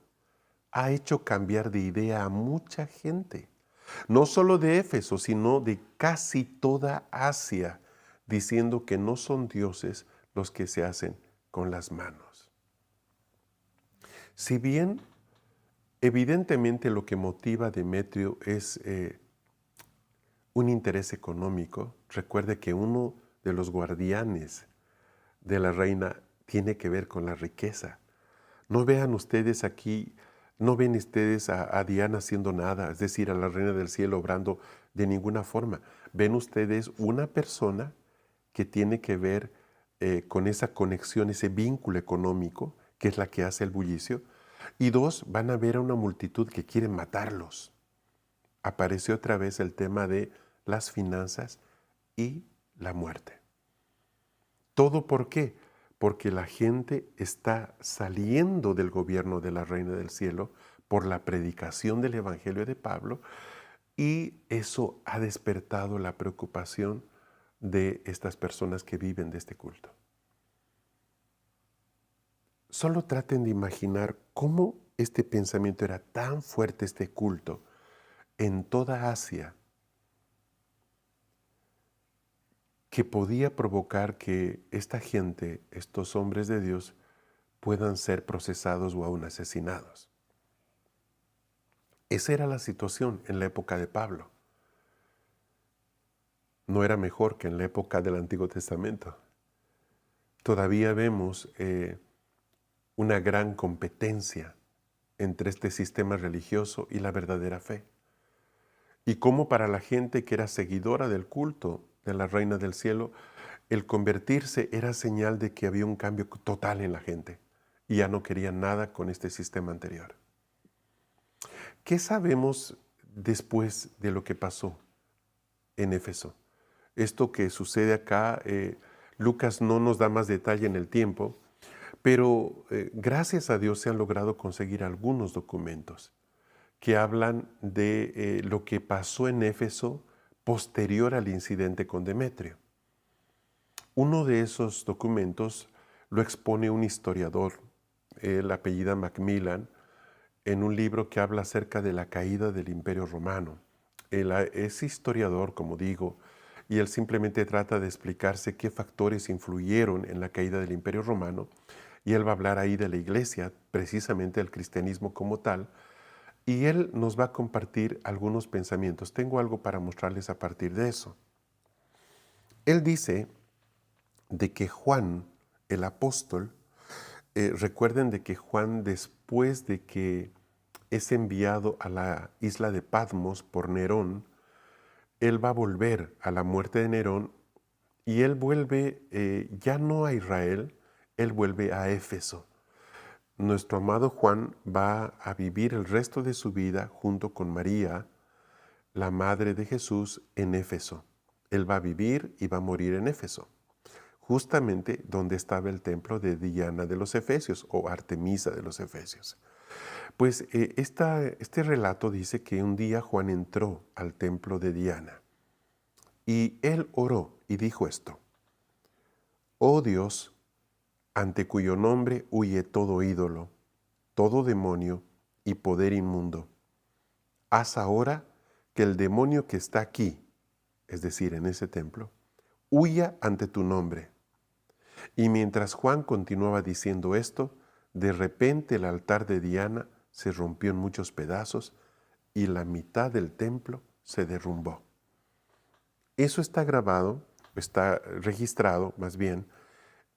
A: ha hecho cambiar de idea a mucha gente, no solo de Éfeso, sino de casi toda Asia, diciendo que no son dioses los que se hacen con las manos. Si bien, evidentemente lo que motiva a Demetrio es un interés económico, recuerde que uno de los guardianes de la reina tiene que ver con la riqueza. No vean ustedes aquí, no ven ustedes a Diana haciendo nada, es decir, a la reina del cielo obrando de ninguna forma. Ven ustedes una persona que tiene que ver con esa conexión, ese vínculo económico, que es la que hace el bullicio. Y dos, van a ver a una multitud que quiere matarlos. Apareció otra vez el tema de las finanzas y la muerte. ¿Todo por qué? Porque la gente está saliendo del gobierno de la Reina del Cielo por la predicación del Evangelio de Pablo, y eso ha despertado la preocupación de estas personas que viven de este culto. Solo traten de imaginar cómo este pensamiento era tan fuerte, este culto, en toda Asia, que podía provocar que esta gente, estos hombres de Dios, puedan ser procesados o aún asesinados. Esa era la situación en la época de Pablo. No era mejor que en la época del Antiguo Testamento. Todavía vemos una gran competencia entre este sistema religioso y la verdadera fe. Y cómo para la gente que era seguidora del culto de la Reina del Cielo, el convertirse era señal de que había un cambio total en la gente y ya no querían nada con este sistema anterior. ¿Qué sabemos después de lo que pasó en Éfeso? Esto que sucede acá, Lucas no nos da más detalle en el tiempo, pero gracias a Dios se han logrado conseguir algunos documentos que hablan de lo que pasó en Éfeso posterior al incidente con Demetrio. Uno de esos documentos lo expone un historiador, el apellido Macmillan, en un libro que habla acerca de la caída del Imperio Romano. Él es historiador, como digo, y él simplemente trata de explicarse qué factores influyeron en la caída del Imperio Romano, y él va a hablar ahí de la iglesia, precisamente del cristianismo como tal, y él nos va a compartir algunos pensamientos. Tengo algo para mostrarles a partir de eso. Él dice de que Juan, el apóstol, recuerden de que Juan, después de que es enviado a la isla de Patmos por Nerón, él va a volver a la muerte de Nerón, y él vuelve ya no a Israel, él vuelve a Éfeso. Nuestro amado Juan va a vivir el resto de su vida junto con María, la madre de Jesús, en Éfeso. Él va a vivir y va a morir en Éfeso, justamente donde estaba el templo de Diana de los Efesios o Artemisa de los Efesios. Pues este relato dice que un día Juan entró al templo de Diana y él oró y dijo esto: «Oh Dios, ante cuyo nombre huye todo ídolo, todo demonio y poder inmundo, haz ahora que el demonio que está aquí», es decir, en ese templo, «huya ante tu nombre». Y mientras Juan continuaba diciendo esto, de repente el altar de Diana se rompió en muchos pedazos y la mitad del templo se derrumbó. Eso está grabado, está registrado más bien,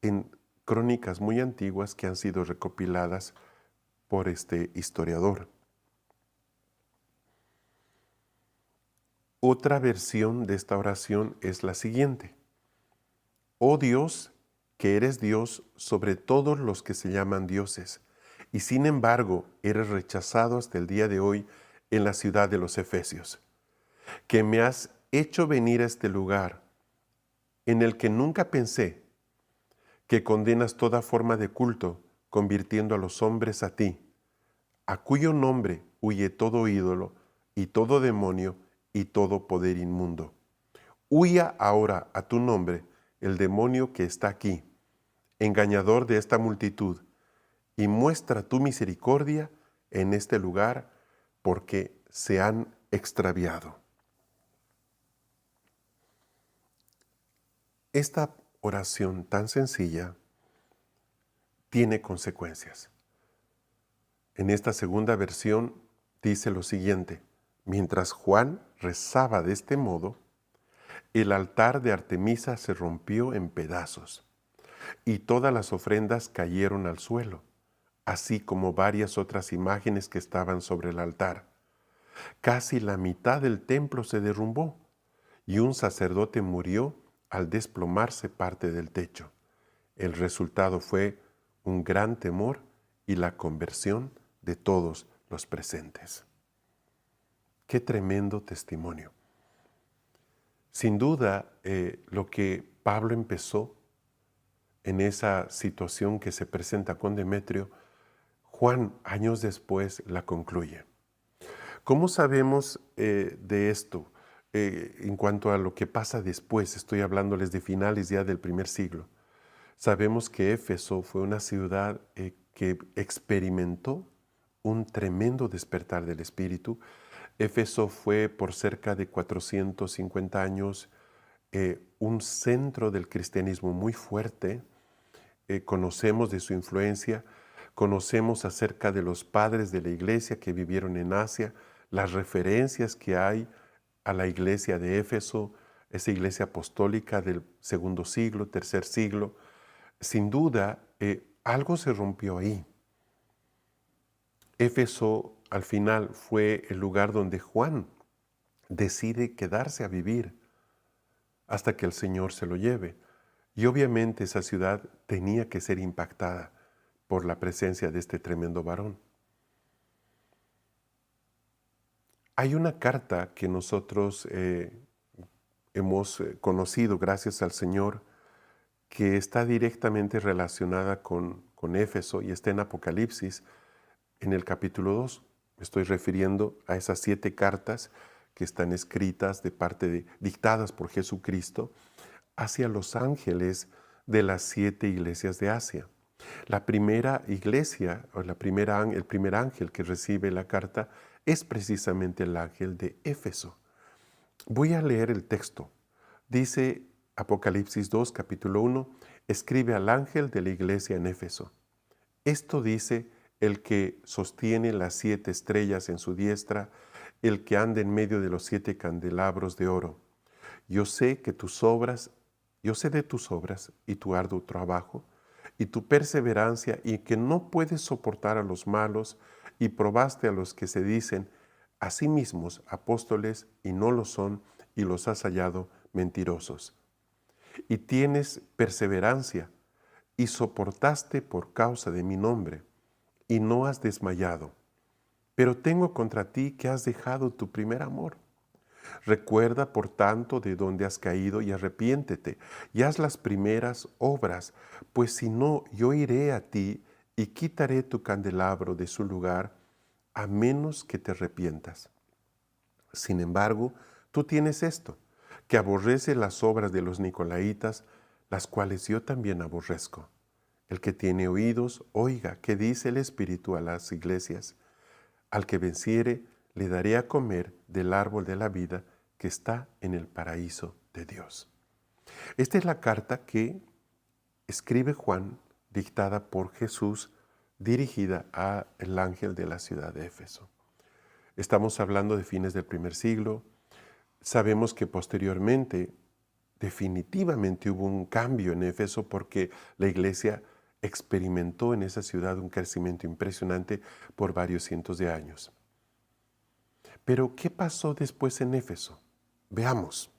A: en crónicas muy antiguas que han sido recopiladas por este historiador. Otra versión de esta oración es la siguiente: «Oh Dios, que eres Dios sobre todos los que se llaman dioses, y sin embargo eres rechazado hasta el día de hoy en la ciudad de los Efesios, que me has hecho venir a este lugar en el que nunca pensé, que condenas toda forma de culto, convirtiendo a los hombres a ti, a cuyo nombre huye todo ídolo y todo demonio y todo poder inmundo. Huya ahora a tu nombre el demonio que está aquí, engañador de esta multitud, y muestra tu misericordia en este lugar, porque se han extraviado». Esta oración tan sencilla tiene consecuencias. En esta segunda versión dice lo siguiente: mientras Juan rezaba de este modo, El altar de Artemisa se rompió en pedazos y todas las ofrendas cayeron al suelo, así como varias otras imágenes que estaban sobre el altar. Casi la mitad del templo se derrumbó y un sacerdote murió al desplomarse parte del techo. El resultado fue un gran temor y la conversión de todos los presentes. Qué tremendo testimonio. Sin duda, lo que Pablo empezó en esa situación que se presenta con Demetrio, Juan años después la concluye. ¿Cómo sabemos de esto? En cuanto a lo que pasa después, estoy hablándoles de finales ya del primer siglo. Sabemos que Éfeso fue una ciudad que experimentó un tremendo despertar del Espíritu. Éfeso fue por cerca de 450 años un centro del cristianismo muy fuerte. Conocemos de su influencia, conocemos acerca de los padres de la iglesia que vivieron en Asia, las referencias que hay a la iglesia de Éfeso, esa iglesia apostólica del segundo siglo, tercer siglo. Sin duda, algo se rompió ahí. Éfeso al final fue el lugar donde Juan decide quedarse a vivir hasta que el Señor se lo lleve. Y obviamente esa ciudad tenía que ser impactada por la presencia de este tremendo varón. Hay una carta que nosotros hemos conocido gracias al Señor que está directamente relacionada con Éfeso y está en Apocalipsis en el capítulo 2. Me estoy refiriendo a esas 7 cartas que están escritas dictadas por Jesucristo hacia los ángeles de las 7 iglesias de Asia. La primera iglesia, o el primer ángel que recibe la carta es precisamente el ángel de Éfeso. Voy a leer el texto. Dice Apocalipsis 2, capítulo 1, escribe al ángel de la iglesia en Éfeso. Esto dice el que sostiene las 7 estrellas en su diestra, el que anda en medio de los 7 candelabros de oro. Yo sé de tus obras y tu arduo trabajo, y tu perseverancia, y que no puedes soportar a los malos, y probaste a los que se dicen a sí mismos apóstoles y no lo son, y los has hallado mentirosos. Y tienes perseverancia, y soportaste por causa de mi nombre, y no has desmayado. Pero tengo contra ti que has dejado tu primer amor. Recuerda, por tanto, de dónde has caído y arrepiéntete, y haz las primeras obras, pues si no, yo iré a ti y quitaré tu candelabro de su lugar, a menos que te arrepientas. Sin embargo, tú tienes esto, que aborrece las obras de los nicolaítas, las cuales yo también aborrezco. El que tiene oídos, oiga qué dice el Espíritu a las iglesias. Al que venciere, le daré a comer del árbol de la vida que está en el paraíso de Dios. Esta es la carta que escribe Juan, dictada por Jesús, dirigida al ángel de la ciudad de Éfeso. Estamos hablando de fines del primer siglo. Sabemos que posteriormente, definitivamente hubo un cambio en Éfeso porque la iglesia experimentó en esa ciudad un crecimiento impresionante por varios cientos de años. Pero, ¿qué pasó después en Éfeso? Veamos.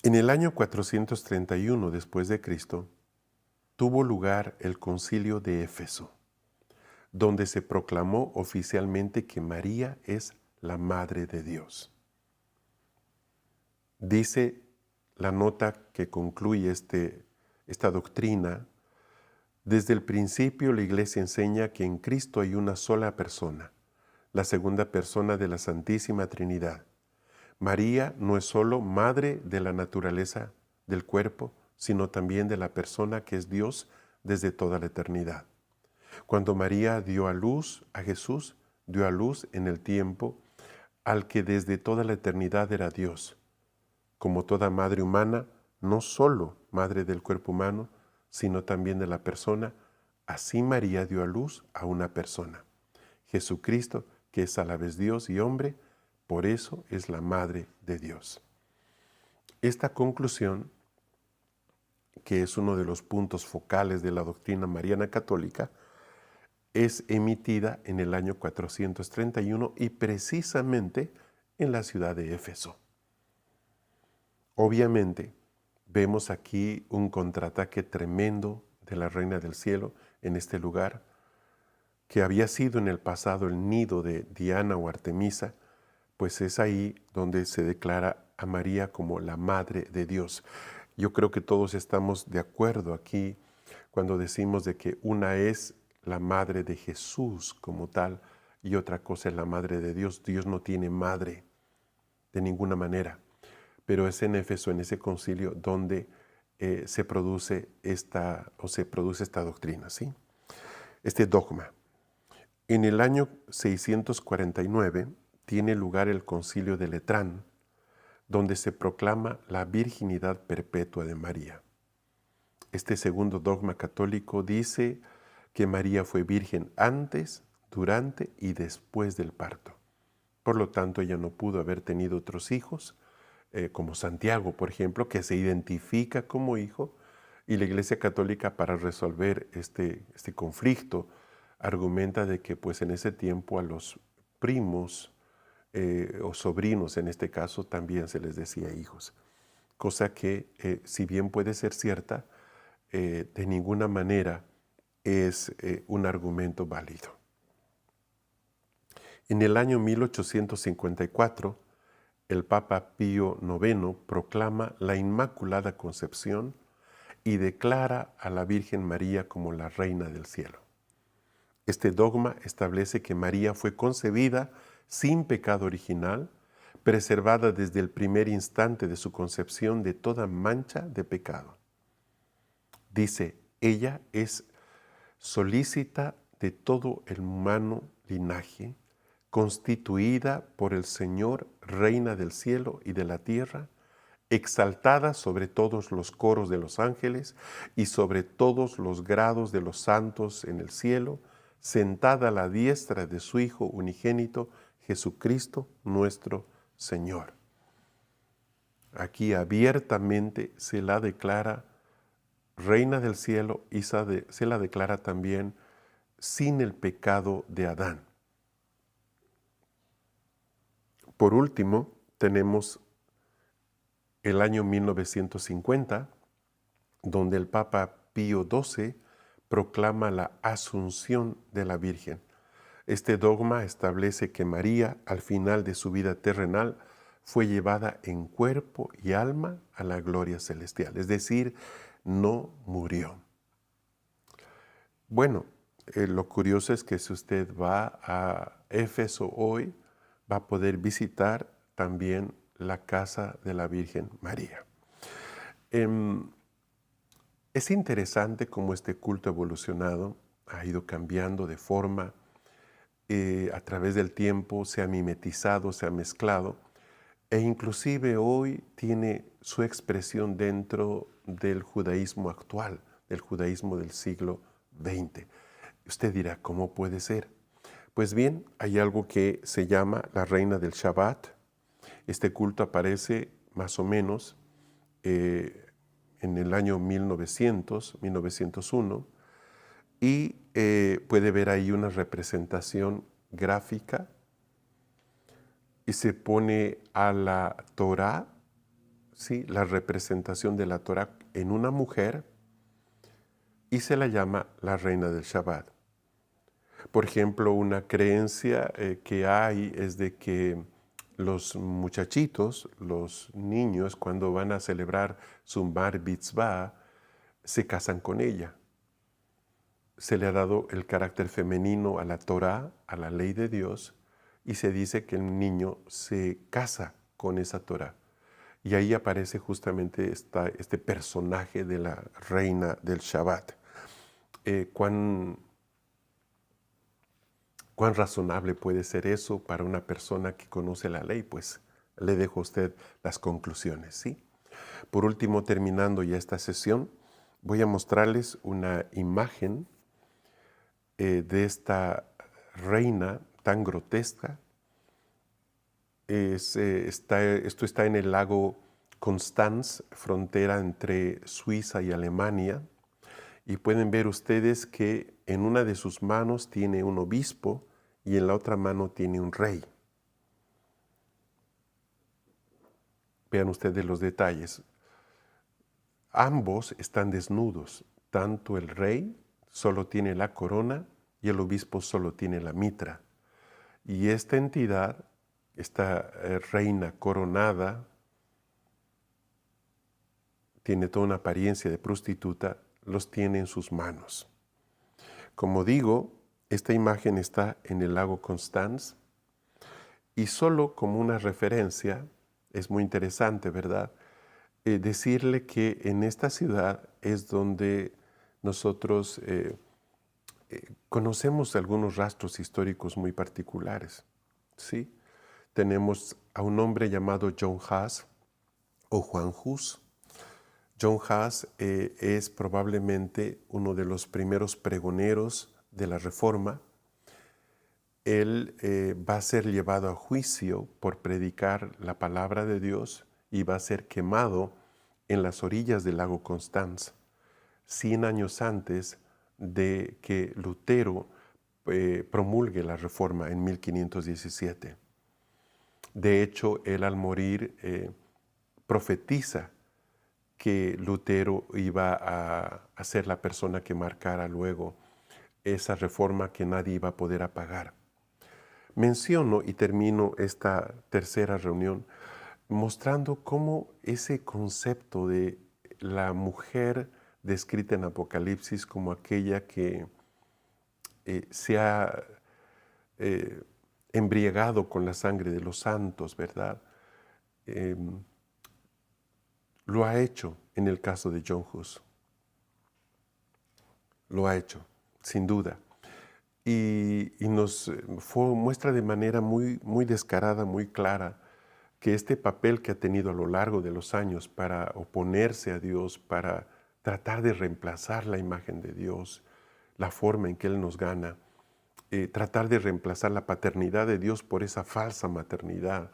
A: En el año 431 después de Cristo, tuvo lugar el concilio de Éfeso, donde se proclamó oficialmente que María es la Madre de Dios. Dice la nota que concluye esta doctrina: desde el principio la Iglesia enseña que en Cristo hay una sola persona, la segunda persona de la Santísima Trinidad. María no es solo madre de la naturaleza del cuerpo, sino también de la persona que es Dios desde toda la eternidad. Cuando María dio a luz a Jesús, dio a luz en el tiempo al que desde toda la eternidad era Dios. Como toda madre humana, no solo madre del cuerpo humano, sino también de la persona, así María dio a luz a una persona. Jesucristo, que es a la vez Dios y hombre, por eso es la Madre de Dios. Esta conclusión, que es uno de los puntos focales de la doctrina mariana católica, es emitida en el año 431 y precisamente en la ciudad de Éfeso. Obviamente, vemos aquí un contraataque tremendo de la Reina del Cielo en este lugar, que había sido en el pasado el nido de Diana o Artemisa, pues es ahí donde se declara a María como la Madre de Dios. Yo creo que todos estamos de acuerdo aquí cuando decimos de que una es la Madre de Jesús como tal y otra cosa es la Madre de Dios. Dios no tiene madre de ninguna manera, pero es en Éfeso, en ese concilio, donde se produce esta doctrina, ¿sí? Este dogma. En el año 649 tiene lugar el concilio de Letrán, donde se proclama la virginidad perpetua de María. Este segundo dogma católico dice que María fue virgen antes, durante y después del parto. Por lo tanto, ella no pudo haber tenido otros hijos, como Santiago, por ejemplo, que se identifica como hijo, y la Iglesia Católica, para resolver este conflicto, argumenta de que pues en ese tiempo a los primos o sobrinos, en este caso, también se les decía hijos. Cosa que, si bien puede ser cierta, de ninguna manera es un argumento válido. En el año 1854, el Papa Pío IX proclama la Inmaculada Concepción y declara a la Virgen María como la Reina del Cielo. Este dogma establece que María fue concebida sin pecado original, preservada desde el primer instante de su concepción de toda mancha de pecado. Dice, ella es solícita de todo el humano linaje, constituida por el Señor, Reina del cielo y de la tierra, exaltada sobre todos los coros de los ángeles y sobre todos los grados de los santos en el cielo, sentada a la diestra de su Hijo unigénito, Jesucristo nuestro Señor. Aquí abiertamente se la declara Reina del cielo y se la declara también sin el pecado de Adán. Por último, tenemos el año 1950, donde el Papa Pío XII proclama la Asunción de la Virgen. Este dogma establece que María, al final de su vida terrenal, fue llevada en cuerpo y alma a la gloria celestial, es decir, no murió. Bueno, lo curioso es que si usted va a Éfeso hoy, va a poder visitar también la casa de la Virgen María. Es interesante cómo este culto evolucionado ha ido cambiando de forma, a través del tiempo se ha mimetizado, se ha mezclado, e inclusive hoy tiene su expresión dentro del judaísmo actual, del judaísmo del siglo XX. Usted dirá, ¿cómo puede ser? Pues bien, hay algo que se llama la reina del Shabbat. Este culto aparece más o menos en el año 1901, y puede ver ahí una representación gráfica y se pone a la Torá, ¿sí? La representación de la Torá en una mujer, y se la llama la reina del Shabbat. Por ejemplo, una creencia que hay es de que los muchachitos, los niños, cuando van a celebrar su bar mitzvah, se casan con ella. Se le ha dado el carácter femenino a la Torá, a la ley de Dios, y se dice que el niño se casa con esa Torá. Y ahí aparece justamente este personaje de la reina del Shabbat. ¿Cuán razonable puede ser eso para una persona que conoce la ley? Pues le dejo a usted las conclusiones, ¿sí? Por último, terminando ya esta sesión, voy a mostrarles una imagen de esta reina tan grotesca. Esto está en el lago Constance, frontera entre Suiza y Alemania. Y pueden ver ustedes que en una de sus manos tiene un obispo y en la otra mano tiene un rey. Vean ustedes los detalles. Ambos están desnudos. Tanto el rey solo tiene la corona y el obispo solo tiene la mitra. Y esta entidad, esta reina coronada, tiene toda una apariencia de prostituta, los tiene en sus manos. Como digo, esta imagen está en el lago Constance y solo como una referencia, es muy interesante, ¿verdad? Decirle que en esta ciudad es donde nosotros conocemos algunos rastros históricos muy particulares, ¿sí? Tenemos a un hombre llamado John Huss o Juan Hus. John Huss es probablemente uno de los primeros pregoneros de la Reforma. Él va a ser llevado a juicio por predicar la palabra de Dios y va a ser quemado en las orillas del lago Constance, 100 años antes de que Lutero promulgue la Reforma en 1517. De hecho, él al morir profetiza que Lutero iba a ser la persona que marcara luego esa reforma que nadie iba a poder apagar. Menciono y termino esta tercera reunión mostrando cómo ese concepto de la mujer descrita en Apocalipsis como aquella que se ha embriagado con la sangre de los santos, ¿verdad? Lo ha hecho en el caso de John Hus. Lo ha hecho, sin duda. Y nos muestra de manera muy, muy descarada, muy clara, que este papel que ha tenido a lo largo de los años para oponerse a Dios, para tratar de reemplazar la imagen de Dios, la forma en que Él nos gana, tratar de reemplazar la paternidad de Dios por esa falsa maternidad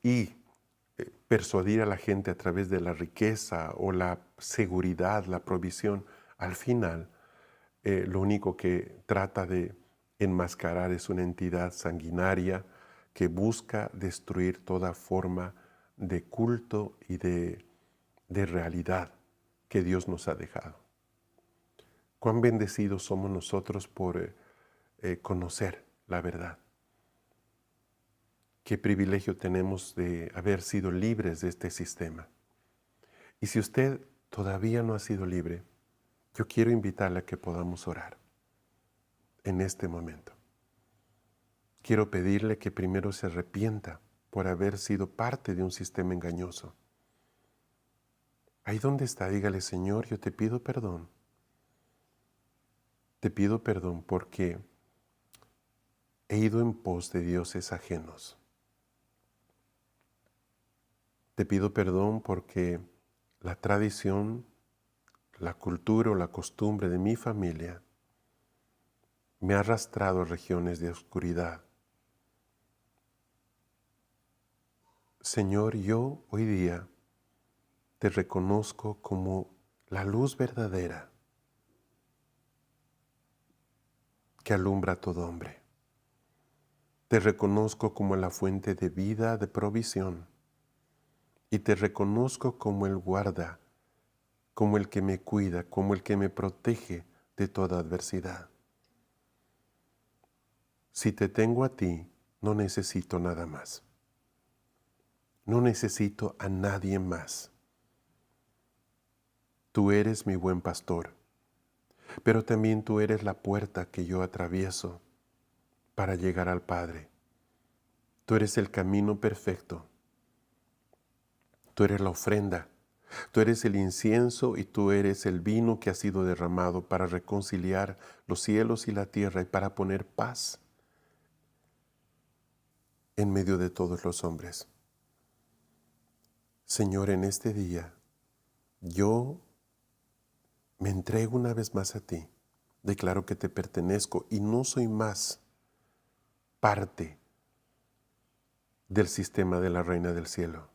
A: y persuadir a la gente a través de la riqueza o la seguridad, la provisión, al final lo único que trata de enmascarar es una entidad sanguinaria que busca destruir toda forma de culto y de realidad que Dios nos ha dejado. Cuán bendecidos somos nosotros por conocer la verdad. Qué privilegio tenemos de haber sido libres de este sistema. Y si usted todavía no ha sido libre, yo quiero invitarle a que podamos orar en este momento. Quiero pedirle que primero se arrepienta por haber sido parte de un sistema engañoso. Ahí donde está, dígale: Señor, yo te pido perdón. Te pido perdón porque he ido en pos de dioses ajenos. Te pido perdón porque la tradición, la cultura o la costumbre de mi familia me ha arrastrado a regiones de oscuridad. Señor, yo hoy día te reconozco como la luz verdadera que alumbra a todo hombre. Te reconozco como la fuente de vida, de provisión, y te reconozco como el guarda, como el que me cuida, como el que me protege de toda adversidad. Si te tengo a ti, no necesito nada más. No necesito a nadie más. Tú eres mi buen pastor, pero también tú eres la puerta que yo atravieso para llegar al Padre. Tú eres el camino perfecto. Tú eres la ofrenda. Tú eres el incienso y tú eres el vino que ha sido derramado para reconciliar los cielos y la tierra y para poner paz en medio de todos los hombres. Señor, en este día, yo me entrego una vez más a ti Declaro que te pertenezco y no soy más parte del sistema de la Reina del Cielo.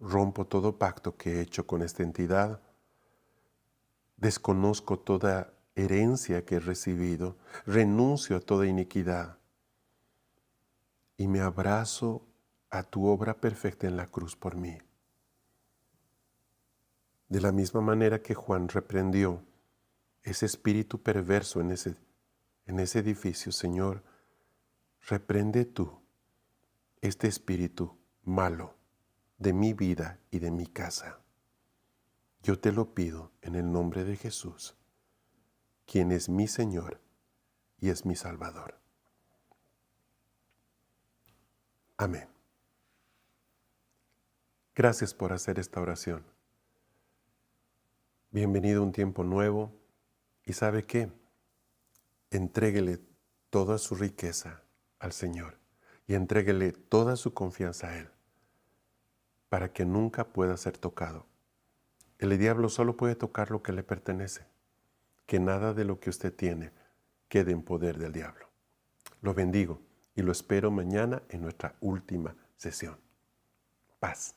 A: Rompo todo pacto que he hecho con esta entidad. Desconozco toda herencia que he recibido. Renuncio a toda iniquidad. Y me abrazo a tu obra perfecta en la cruz por mí. De la misma manera que Juan reprendió ese espíritu perverso en ese edificio, Señor, reprende tú este espíritu malo de mi vida y de mi casa. Yo te lo pido en el nombre de Jesús, quien es mi Señor y es mi Salvador. Amén. Gracias por hacer esta oración. Bienvenido a un tiempo nuevo y ¿sabe qué? Entréguele toda su riqueza al Señor y entréguele toda su confianza a Él para que nunca pueda ser tocado. El diablo solo puede tocar lo que le pertenece. Que nada de lo que usted tiene quede en poder del diablo. Lo bendigo y lo espero mañana en nuestra última sesión. Paz.